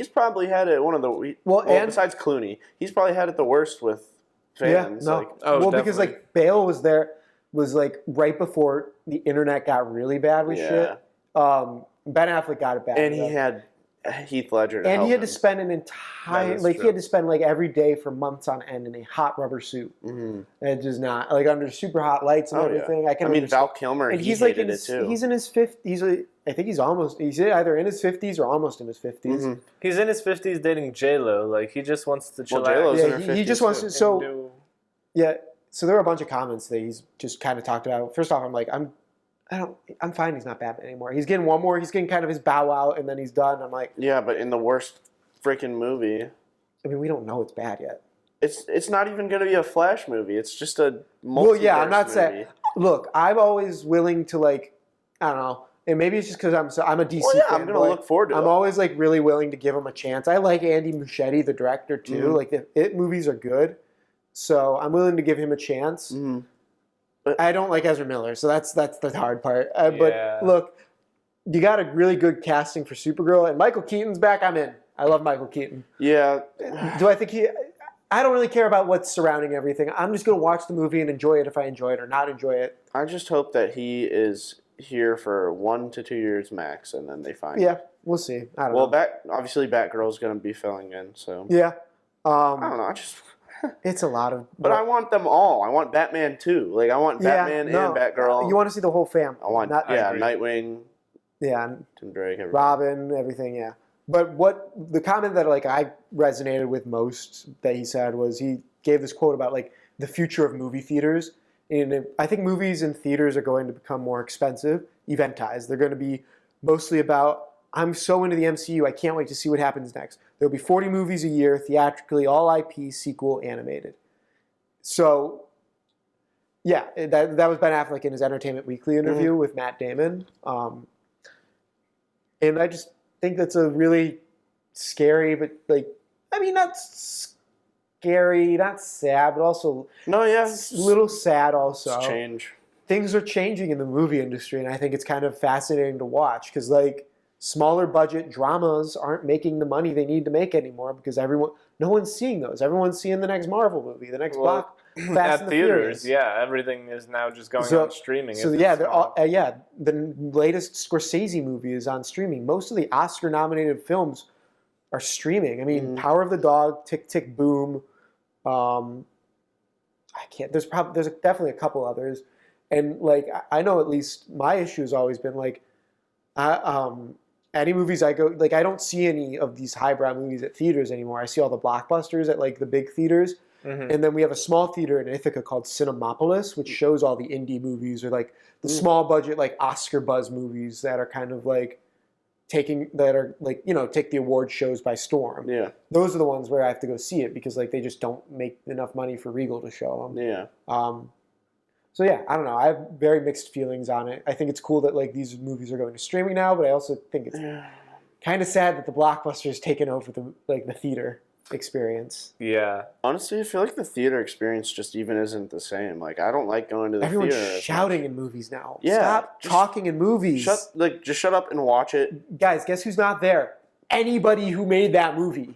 Speaker 1: probably had it besides Clooney, he's probably had it the worst with fans.
Speaker 3: Because, like, Bale was like right before the internet got really bad with shit. Ben Affleck got it bad.
Speaker 1: And he had Heath Ledger to
Speaker 3: and he had to spend an entire he had to spend like every day for months on end in a hot rubber suit. Mm-hmm. And it does not like under super hot lights and everything.
Speaker 1: I mean Val Kilmer, and he's like it too.
Speaker 3: He's in his 50s. I think he's either in his 50s or almost in his 50s. Mm-hmm.
Speaker 2: He's in his 50s dating J-Lo. Like he just wants to chill out.
Speaker 1: J-Lo's in her 50s
Speaker 3: he just wants to. So so there were a bunch of comments that he's just kind of talked about. First off, I'm like, I'm fine. He's not Batman anymore. He's getting one more. He's getting kind of his bow out, and then he's done. I'm like,
Speaker 1: yeah, but in the worst freaking movie.
Speaker 3: I mean, we don't know it's bad yet.
Speaker 1: It's not even going to be a Flash movie. It's just a multiverse
Speaker 3: I'm not
Speaker 1: movie.
Speaker 3: saying. Look, I'm always willing to like, I don't know, and maybe it's just because I'm a DC fan.
Speaker 1: I'm going to look forward to it.
Speaker 3: I'm always like really willing to give him a chance. I like Andy Muschietti, the director, too. Mm-hmm. Like the It movies are good, so I'm willing to give him a chance. Mm-hmm. But I don't like Ezra Miller, so that's the hard part. But look, you got a really good casting for Supergirl, and Michael Keaton's back. I'm in. I love Michael Keaton.
Speaker 1: Yeah.
Speaker 3: Do I think I don't really care about what's surrounding everything. I'm just going to watch the movie and enjoy it if I enjoy it or not enjoy it.
Speaker 1: I just hope that he is here for 1 to 2 years max, and then they find
Speaker 3: him. We'll see. I don't know.
Speaker 1: Obviously Batgirl's going to be filling in, so.
Speaker 3: Yeah.
Speaker 1: I don't know.
Speaker 3: It's a lot of...
Speaker 1: But I want them all. I want Batman, too. Like, I want Batman and Batgirl.
Speaker 3: You want to see the whole fam.
Speaker 1: I want, Nightwing.
Speaker 3: Yeah.
Speaker 1: Tim Drake. Everything.
Speaker 3: Robin, everything, yeah. But the comment that, like, I resonated with most that he said was he gave this quote about, like, the future of movie theaters. And I think movies and theaters are going to become more expensive, eventized. They're going to be mostly about... I'm so into the MCU, I can't wait to see what happens next. There'll be 40 movies a year, theatrically, all IP, sequel, animated. So, yeah, that was Ben Affleck in his Entertainment Weekly interview with Matt Damon. And I just think that's a really scary, but like, I mean, not scary, not sad, but also a little sad also.
Speaker 1: It's change.
Speaker 3: Things are changing in the movie industry, and I think it's kind of fascinating to watch because, like, smaller budget dramas aren't making the money they need to make anymore because no one's seeing those. Everyone's seeing the next Marvel movie, the next Fast and the
Speaker 2: theaters. Yeah, everything is now just going on streaming.
Speaker 3: So the latest Scorsese movie is on streaming. Most of the Oscar-nominated films are streaming. I mean, Power of the Dog, Tick Tick Boom. I can't. There's definitely a couple others, and like I know at least my issue has always been like, any movies I go, like I don't see any of these highbrow movies at theaters anymore. I see all the blockbusters at like the big theaters. Mm-hmm. And then we have a small theater in Ithaca called Cinemapolis, which shows all the indie movies or like the small budget, like Oscar buzz movies that are kind of like take the award shows by storm.
Speaker 1: Yeah.
Speaker 3: Those are the ones where I have to go see it because like they just don't make enough money for Regal to show them.
Speaker 1: Yeah.
Speaker 3: So yeah, I don't know. I have very mixed feelings on it. I think it's cool that like these movies are going to streaming now, but I also think it's kind of sad that the blockbuster has taken over the theater experience.
Speaker 2: Yeah.
Speaker 1: Honestly, I feel like the theater experience just even isn't the same. Like, I don't like going to the theater.
Speaker 3: Everyone's shouting in movies now.
Speaker 1: Yeah,
Speaker 3: Stop talking in movies.
Speaker 1: Just shut up and watch it.
Speaker 3: Guys, guess who's not there? Anybody who made that movie.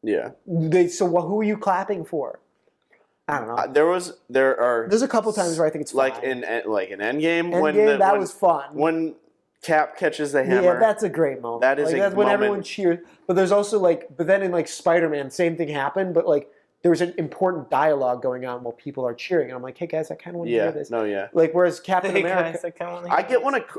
Speaker 1: Yeah.
Speaker 3: Who are you clapping for? I don't know.
Speaker 1: There's
Speaker 3: a couple times where I think it's
Speaker 1: like
Speaker 3: fine.
Speaker 1: in Endgame
Speaker 3: Endgame, was fun.
Speaker 1: When Cap catches the hammer.
Speaker 3: Yeah, that's a great moment. That's when everyone cheers. But there's also but then in Spider-Man, same thing happened, but there was an important dialogue going on while people are cheering, and I'm like, hey guys, I kind of want to hear this. Whereas Captain America,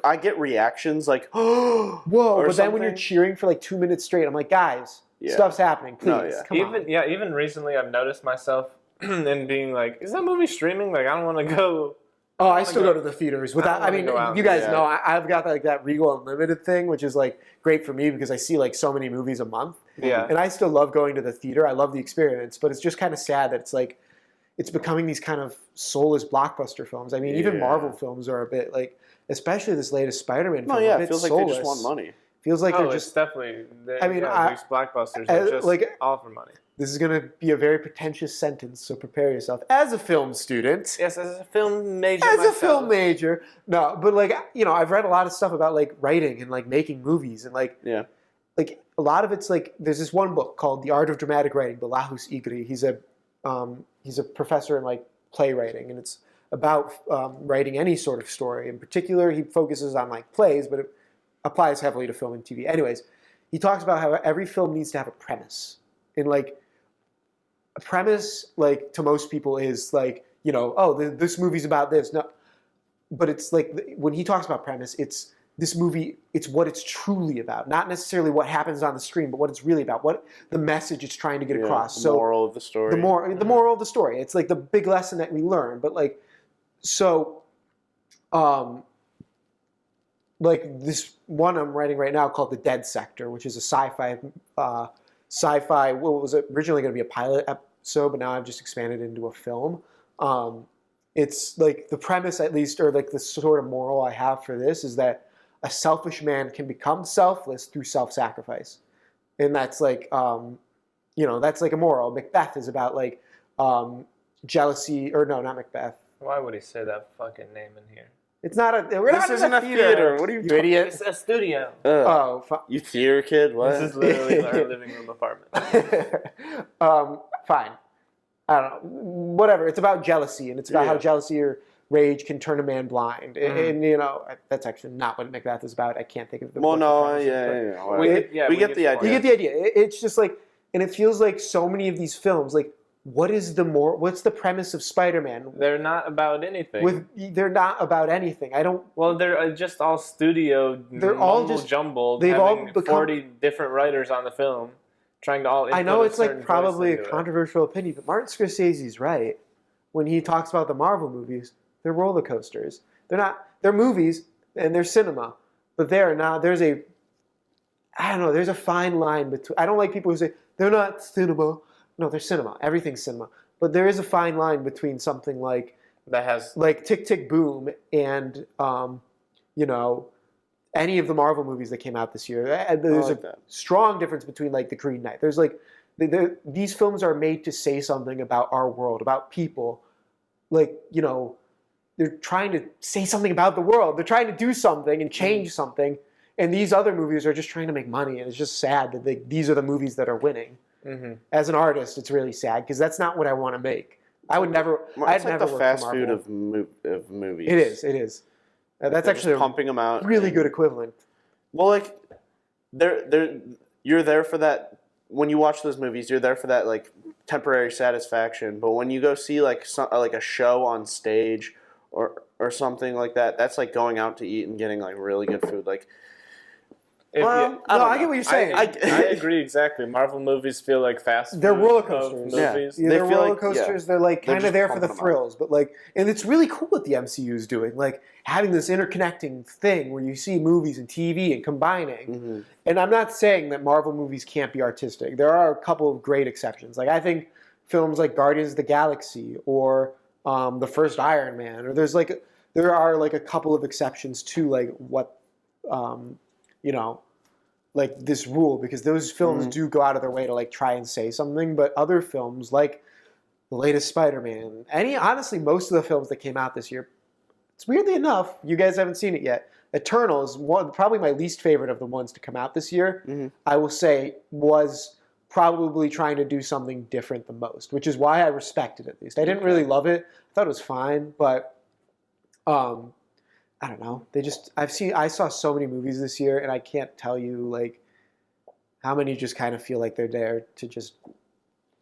Speaker 1: I get reactions like,
Speaker 3: whoa, but then when you're cheering for 2 minutes straight, I'm like, guys, stuff's happening, please. Come on.
Speaker 2: Even recently, I've noticed myself and being like, is that movie streaming? I don't want to go.
Speaker 3: Oh, I still go to the theaters. You guys know I've got that Regal Unlimited thing, which is great for me because I see so many movies a month.
Speaker 2: Yeah.
Speaker 3: And I still love going to the theater. I love the experience, but it's just kind of sad that it's becoming these kind of soulless blockbuster films. I mean, even Marvel films are a bit especially this latest Spider-Man film.
Speaker 1: It feels like they just want money.
Speaker 3: Feels like they're just
Speaker 2: definitely.
Speaker 3: These
Speaker 2: blockbusters are just all for money.
Speaker 3: This is going to be a very pretentious sentence, so prepare yourself. As a film student.
Speaker 2: Yes, as a film major.
Speaker 3: No, but I've read a lot of stuff about writing and making movies and a lot of it's there's this one book called The Art of Dramatic Writing by Lahus Igri. He's a professor in playwriting, and it's about writing any sort of story. In particular, he focuses on plays, but it applies heavily to film and TV. Anyways, he talks about how every film needs to have a premise. And a premise, to most people is this movie's about this. No, but it's when he talks about premise, it's this movie, it's what it's truly about. Not necessarily what happens on the screen, but what it's really about. What the message it's trying to get across.
Speaker 1: The moral of the story.
Speaker 3: The moral of the story. It's the big lesson that we learn. But this one I'm writing right now called The Dead Sector, which is a sci-fi, what was originally going to be a pilot episode, but now I've just expanded into a film. It's the premise, at least, or the sort of moral I have for this is that a selfish man can become selfless through self-sacrifice. And that's that's a moral. Macbeth is about jealousy, or no, not Macbeth.
Speaker 2: Why would he say that fucking name in here?
Speaker 3: It's not a.
Speaker 1: This isn't a theater. What are you
Speaker 3: idiot?
Speaker 2: It's a studio.
Speaker 1: You theater kid? What?
Speaker 2: This is literally our living room apartment.
Speaker 3: Fine. I don't know. Whatever. It's about jealousy, and it's about how jealousy or rage can turn a man blind. And that's actually not what Macbeth is about. I can't think of the.
Speaker 1: Well, no,
Speaker 3: we
Speaker 1: get the idea.
Speaker 3: You get the idea. It's just and it feels like so many of these films, what's the premise of Spider-Man?
Speaker 2: They're not about anything.
Speaker 3: They're not about anything. I don't.
Speaker 2: Well, they're just all studio.
Speaker 3: They're all just
Speaker 2: jumbled.
Speaker 3: They've all become
Speaker 2: 40 different writers on the film, trying to all.
Speaker 3: I know it's probably a controversial opinion, but Martin Scorsese's right when he talks about the Marvel movies. They're roller coasters. They're not. They're movies and they're cinema, but they're not. There's a fine line between. I don't like people who say they're not cinema. No, they're cinema. Everything's cinema. But there is a fine line between something
Speaker 2: that has
Speaker 3: Tick, Tick, Boom and any of the Marvel movies that came out this year. There's a strong difference between the Green Knight. There's these films are made to say something about our world, about people. They're trying to say something about the world. They're trying to do something and change something. And these other movies are just trying to make money. And it's just sad that these are the movies that are winning.
Speaker 2: Mm-hmm.
Speaker 3: As an artist, it's really sad because that's not what I want to make. I would never.
Speaker 1: It's the fast food of movies.
Speaker 3: It is. That's actually
Speaker 1: pumping them out.
Speaker 3: Really good equivalent.
Speaker 1: Well, you're there for that. When you watch those movies, you're there for that temporary satisfaction. But when you go see a show on stage or something like that, that's going out to eat and getting really good food.
Speaker 3: I get what you're saying.
Speaker 2: I agree exactly. Marvel movies feel like fast food.
Speaker 3: They're roller coasters.
Speaker 2: Movies.
Speaker 3: Yeah, they're roller coasters. They're kind of there for the thrills, but and it's really cool what the MCU is doing, having this interconnecting thing where you see movies and TV and combining.
Speaker 1: Mm-hmm.
Speaker 3: And I'm not saying that Marvel movies can't be artistic. There are a couple of great exceptions. I think films like Guardians of the Galaxy or the first Iron Man, or there are like a couple of exceptions to like what, you know, like this rule, because those films do go out of their way to like try and say something, but other films like the latest Spider-Man, honestly, most of the films that came out this year, it's weirdly enough, you guys haven't seen it yet. Eternal is probably my least favorite of the ones to come out this year. I will say was probably trying to do something different the most, which is why I respect it at least. I didn't really love it. I thought it was fine, but I don't know. I saw so many movies this year, and I can't tell you like how many just kind of feel like they're there to just.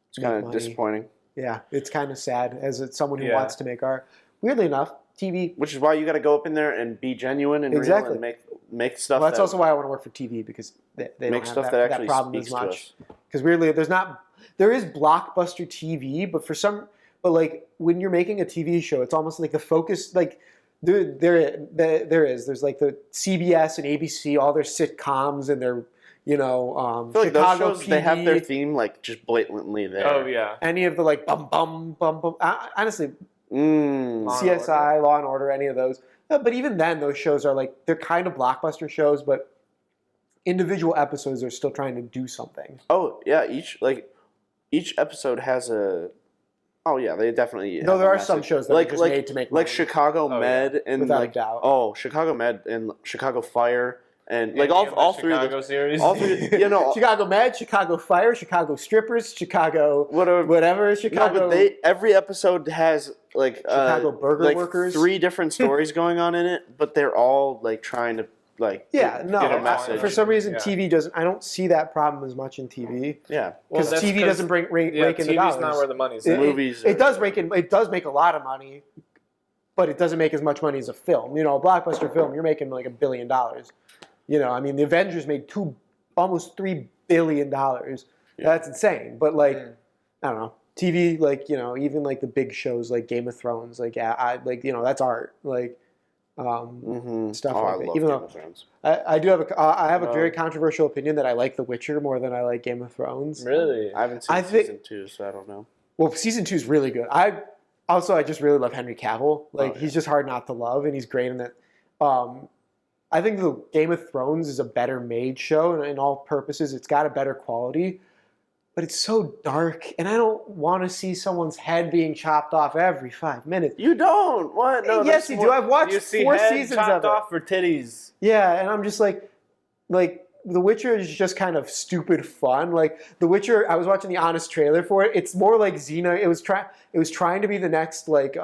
Speaker 1: It's kind of disappointing.
Speaker 3: Yeah, it's kind of sad as someone who wants to make art. Weirdly enough, TV.
Speaker 1: Which is why you got to go up in there and be genuine and real and make stuff.
Speaker 3: Well, that's also why I want to work for TV, because they don't have that problem as much. Because weirdly, there is blockbuster TV, but like when you're making a TV show, it's almost like the focus, like there's like the CBS and ABC, all their sitcoms and their, you know,
Speaker 1: I feel like
Speaker 3: Chicago
Speaker 1: those shows,
Speaker 3: PD.
Speaker 1: they have their theme like just blatantly there.
Speaker 2: Oh yeah.
Speaker 3: Any of the like bum bum bum bum. Honestly, CSI, Law and Order, any of those. But even then, those shows are like, they're kind of blockbuster shows, but individual episodes are still trying to do something.
Speaker 1: Oh yeah, each episode has a. Oh yeah, they definitely.
Speaker 3: No, there are some shows that are just made to make money.
Speaker 1: Like Chicago Med and
Speaker 3: without
Speaker 1: like
Speaker 3: a doubt.
Speaker 1: Oh, Chicago Med and Chicago Fire. And like all three of
Speaker 2: Chicago series.
Speaker 1: all three, you know,
Speaker 3: Chicago Med, Chicago Fire, Chicago Strippers, Chicago whatever. Chicago.
Speaker 1: No, but every episode has like
Speaker 3: Chicago Burger Workers.
Speaker 1: 3 different stories going on in it, but they're all like trying to like get a message.
Speaker 3: For some reason, TV doesn't. I don't see that problem as much in TV.
Speaker 1: Yeah,
Speaker 3: because TV doesn't rake in the dollars.
Speaker 2: TV's not where the money's.
Speaker 1: Movies.
Speaker 3: It does make a lot of money, but it doesn't make as much money as a film. You know, a blockbuster film, you're making like $1 billion. You know, I mean, the Avengers made almost $3 billion. That's insane. But like, I don't know, TV, like, you know, even like the big shows like Game of Thrones, like like, you know, that's art, like stuff like that. Even though I do have I have a very controversial opinion that I like The Witcher more than I like Game of Thrones.
Speaker 2: Really,
Speaker 1: I haven't seen season 2, so I don't know.
Speaker 3: Well, season 2 is really good. I just really love Henry Cavill. Like he's just hard not to love, and he's great in that. I think the Game of Thrones is a better made show, and in all purposes, it's got a better quality. But it's so dark, and I don't want to see someone's head being chopped off every 5 minutes.
Speaker 1: You don't? What? No,
Speaker 3: yes, you do. I've watched 4 seasons of it.
Speaker 2: Chopped off for titties.
Speaker 3: Yeah, and I'm just like The Witcher is just kind of stupid fun. Like The Witcher, I was watching the Honest trailer for it. It's more like Xena. It was trying to be the next like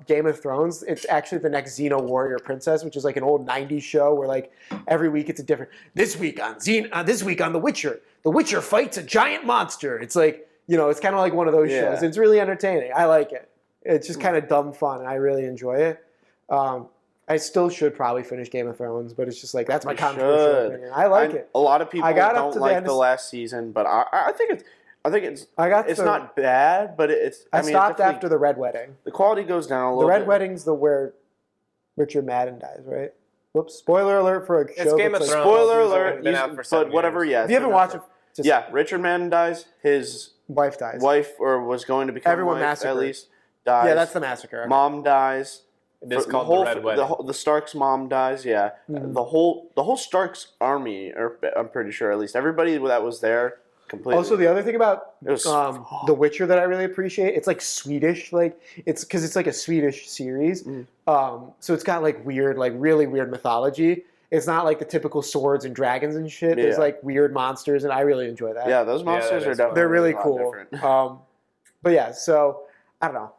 Speaker 3: Game of Thrones. It's actually the next Xena Warrior Princess, which is like an old '90s show where like every week it's a different. This week on The Witcher, The Witcher fights a giant monster. It's like, you know, it's kind of like one of those shows. It's really entertaining. I like it. It's just kind of dumb fun, and I really enjoy it. I still should probably finish Game of Thrones, but it's just like, that's my controversial opinion. I like it.
Speaker 1: A lot of people don't like the last season, but I think it's not bad, but I stopped
Speaker 3: after the Red Wedding.
Speaker 1: The quality goes down a little bit.
Speaker 3: The Red Wedding's where Richard Madden dies, right? Whoops! Spoiler alert for a show.
Speaker 2: It's Game of Thrones.
Speaker 1: Spoiler alert. But whatever. Yeah.
Speaker 3: If you haven't watched it,
Speaker 1: Richard Madden dies. His
Speaker 3: wife dies.
Speaker 1: Or was going to become
Speaker 3: everyone
Speaker 1: wife,
Speaker 3: massacred.
Speaker 1: At least dies.
Speaker 3: Yeah, that's the massacre.
Speaker 1: Mom dies.
Speaker 2: It's called the Red Wedding.
Speaker 1: The Stark's mom dies. Yeah, the whole Stark's army, or I'm pretty sure at least everybody that was there completely.
Speaker 3: Also, the other thing about The Witcher that I really appreciate, it's like Swedish, like it's like a Swedish series. So it's got like really weird mythology. It's not like the typical swords and dragons and shit. There's like weird monsters, and I really enjoy that.
Speaker 1: Yeah, those monsters are definitely
Speaker 3: they're really cool. But yeah, so I don't know.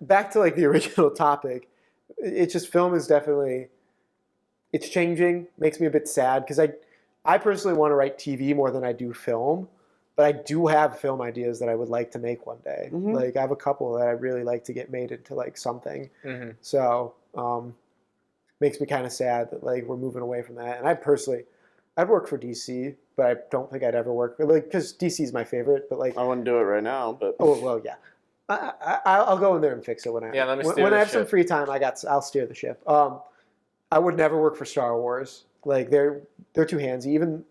Speaker 3: Back to like the original topic. It's just film is definitely, it's changing. Makes me a bit sad because I personally want to write TV more than I do film, but I do have film ideas that I would like to make one day. Like I have a couple that I really like to get made into like something. So makes me kind of sad that like we're moving away from that. And I'd work for DC, but I don't think I'd ever work for, like, because DC is my favorite. But like
Speaker 1: I wouldn't do it right now, but
Speaker 3: yeah. I'll go in there and fix it when I I have some free time. I'll steer the ship. I would never work for Star Wars. Like they're too handsy. Even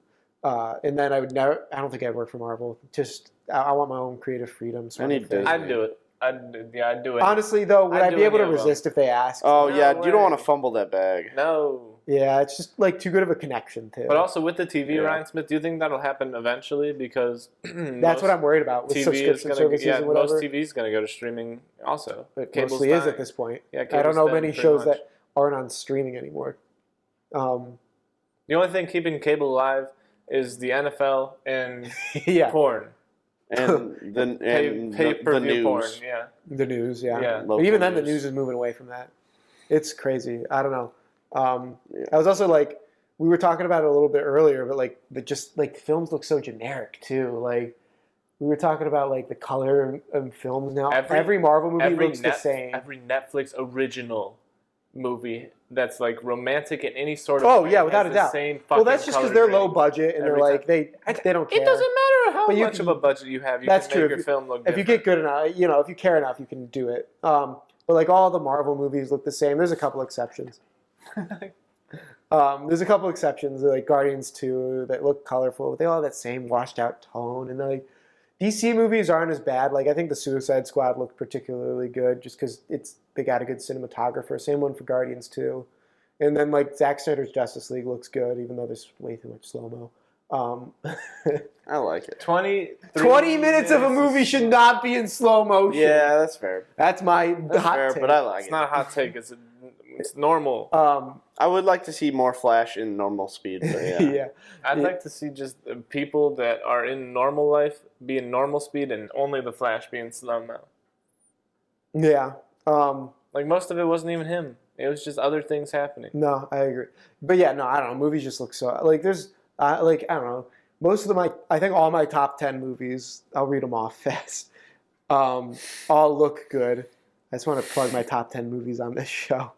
Speaker 3: and then I don't think I'd work for Marvel. Just I want my own creative freedom.
Speaker 1: I need Disney.
Speaker 2: I'd do it. I'd do it.
Speaker 3: Honestly, though, would I be able to resist if they asked?
Speaker 1: Oh, yeah, you don't want to fumble that bag.
Speaker 2: No.
Speaker 3: Yeah, it's just like too good of a connection, too.
Speaker 2: But also with the TV, Ryan Smith, do you think that'll happen eventually? Because
Speaker 3: that's what I'm worried about with subscription services and whatever.
Speaker 2: Most TV is going to go to streaming also.
Speaker 3: It mostly is at this point.
Speaker 2: Yeah,
Speaker 3: I don't know many shows that aren't on streaming anymore.
Speaker 2: The only thing keeping cable alive is the NFL and porn.
Speaker 1: And the news.
Speaker 2: Porn,
Speaker 3: The news, But even then, the news is moving away from that. It's crazy. I don't know. I was also like, we were talking about it a little bit earlier, but like, films look so generic too. Like, we were talking about like the color of films now. Every Marvel movie looks the same.
Speaker 2: Every Netflix original movie that's like romantic in any sort of way
Speaker 3: without a doubt. Well, that's just because they're low budget and they're like they don't care.
Speaker 2: It doesn't matter how much of a budget you have. You can make your film look different.
Speaker 3: If you get good enough, if you care enough, you can do it. But like all the Marvel movies look the same. There's a couple exceptions. There's a couple exceptions, like Guardians 2, that look colorful, but they all have that same washed out tone. And like DC movies aren't as bad. Like I think the Suicide Squad looked particularly good just because they got a good cinematographer. Same one for Guardians 2. And then like Zack Snyder's Justice League looks good, even though there's way too much slow-mo.
Speaker 1: I like it.
Speaker 3: 20 minutes of a movie should not be in slow motion.
Speaker 1: Yeah, that's fair.
Speaker 3: That's hot take.
Speaker 1: But I like it.
Speaker 2: It's not a hot take. It's normal.
Speaker 1: I would like to see more Flash in normal speed. But yeah.
Speaker 2: I'd like to see just people that are in normal life be in normal speed and only the Flash be in slow-mo.
Speaker 3: Yeah.
Speaker 2: Like most of it wasn't even him. It was just other things happening.
Speaker 3: No, I agree. But yeah, no, I don't know. Movies just look so... Like there's... I don't know. Most of I think all my top 10 movies, I'll read them off fast, all look good. I just want to plug my top 10 movies on this show.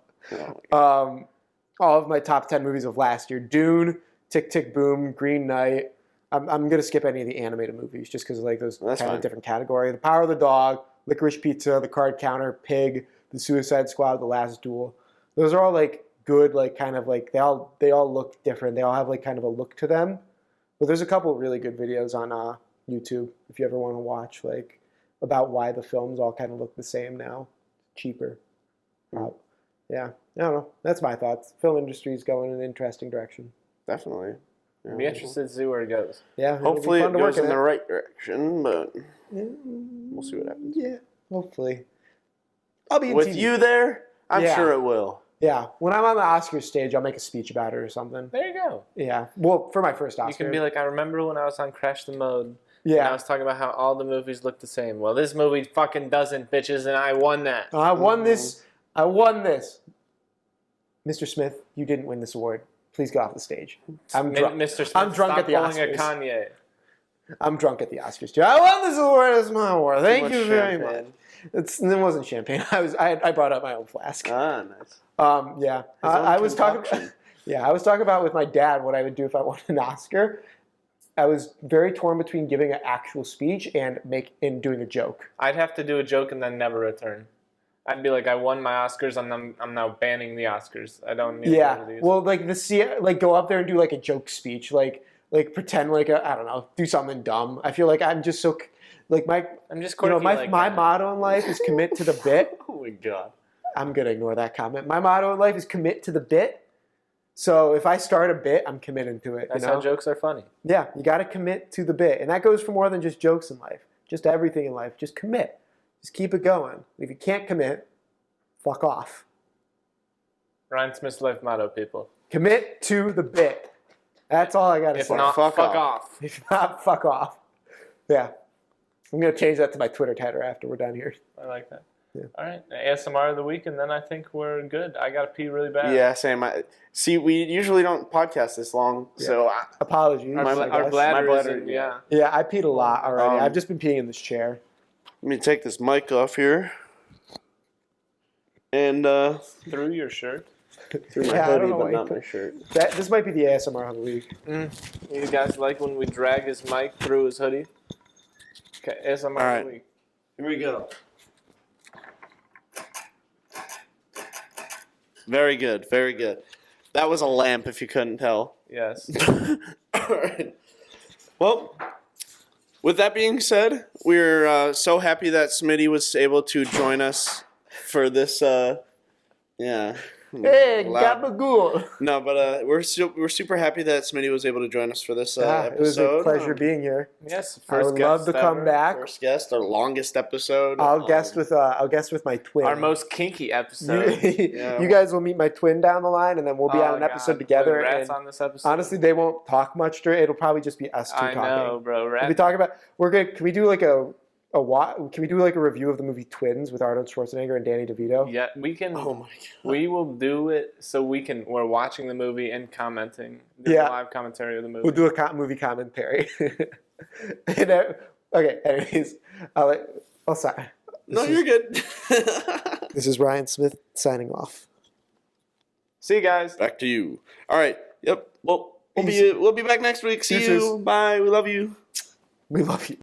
Speaker 3: All of my top 10 movies of last year: Dune, Tick Tick Boom, Green Knight. I'm going to skip any of the animated movies just because like those kind of different category. The Power of the Dog, Licorice Pizza, The Card Counter, Pig, The Suicide Squad, The Last Duel. Those are all like good, like kind of like they all look different. They all have like kind of a look to them. But there's a couple of really good videos on YouTube if you ever want to watch like about why the films all kind of look the same now, cheaper. Yeah, I don't know. That's my thoughts. Film industry is going in an interesting direction.
Speaker 1: Definitely.
Speaker 2: Yeah. Be interested to see where it goes.
Speaker 3: Yeah,
Speaker 1: hopefully it goes in the right direction, but we'll see what happens.
Speaker 3: Yeah, hopefully. I'll be
Speaker 1: with you there. I'm sure it will.
Speaker 3: Yeah, when I'm on the Oscars stage, I'll make a speech about it or something.
Speaker 2: There you go.
Speaker 3: Yeah, well, for my first Oscar.
Speaker 2: You can be like, I remember when I was on Crash the Mode.
Speaker 3: Yeah.
Speaker 2: And I was talking about how all the movies look the same. Well, this movie fucking doesn't, bitches, and I won that.
Speaker 3: I won this. Mr. Smith, you didn't win this award. Please get off the stage. I'm drunk.
Speaker 2: Mr. Smith,
Speaker 3: I'm drunk at the Oscars.
Speaker 2: Kanye.
Speaker 3: I'm drunk at the Oscars too. I won this award. It's my award. Thank you very much. It wasn't champagne. I brought up my own flask.
Speaker 1: Ah, nice.
Speaker 3: Yeah. I was talking. Yeah, I was talking about with my dad what I would do if I won an Oscar. I was very torn between giving an actual speech and doing a joke.
Speaker 2: I'd have to do a joke and then never return. I'd be like, I won my Oscars, and I'm now banning the Oscars. I don't need one of these.
Speaker 3: Well, like go up there and do like a joke speech, like pretend like I don't know, do something dumb. I feel like I'm just so like I'm just quirky, my motto in life is commit to the bit.
Speaker 1: Oh my god.
Speaker 3: I'm gonna ignore that comment. My motto in life is commit to the bit. So if I start a bit, I'm committing to it.
Speaker 2: That's how jokes are funny.
Speaker 3: Yeah, you got to commit to the bit, and that goes for more than just jokes in life. Just everything in life. Just commit. Just keep it going. If you can't commit, fuck off.
Speaker 2: Ryan Smith's life motto, people.
Speaker 3: Commit to the bit. That's all I got to say.
Speaker 2: If not, fuck off.
Speaker 3: If not, fuck off. Yeah. I'm going to change that to my Twitter title after we're done here.
Speaker 2: I like that.
Speaker 3: Yeah.
Speaker 2: All right, ASMR of the week, and then I think we're good. I got to pee really bad.
Speaker 1: Yeah, same. See, we usually don't podcast this long, so...
Speaker 3: Apologies.
Speaker 2: Our bladder is
Speaker 3: Yeah, I peed a lot already. I've just been peeing in this chair.
Speaker 1: Let me take this mic off here. And,
Speaker 2: through your shirt?
Speaker 1: Through my hoodie, but not my shirt.
Speaker 3: This might be the ASMR of the week.
Speaker 2: You guys like when we drag his mic through his hoodie? Okay, ASMR of the week.
Speaker 1: Here we go. Very good, very good. That was a lamp, if you couldn't tell.
Speaker 2: Yes.
Speaker 1: All right. Well, With that being said, we're so happy that Smitty was able to join us for this. Yeah.
Speaker 3: Hey, gabagool.
Speaker 1: No, but we're super happy that Smitty was able to join us for this episode.
Speaker 3: It was a pleasure being here.
Speaker 2: Yes,
Speaker 3: I would love to come back.
Speaker 1: First guest, our longest episode.
Speaker 3: I'll guest with my twin.
Speaker 2: Our most kinky episode.
Speaker 3: You guys will meet my twin down the line, and then we'll be on an episode together.
Speaker 2: Rats on this episode.
Speaker 3: Honestly, they won't talk much during. It'll probably just be us two talking.
Speaker 2: I know, bro.
Speaker 3: We'll be talking about. We're good. Can we do like a review of the movie Twins with Arnold Schwarzenegger and Danny DeVito?
Speaker 2: Yeah, we can.
Speaker 1: Oh my god.
Speaker 2: We will do it so we're watching the movie and commenting. Do live commentary of the movie.
Speaker 3: We'll do a movie commentary. Okay. Anyways, sorry.
Speaker 1: You're good.
Speaker 3: This is Ryan Smith signing off.
Speaker 2: See you guys.
Speaker 1: Back to you. All right. Yep. Well, we'll be back next week. See you. Bye. We love you.
Speaker 3: We love you.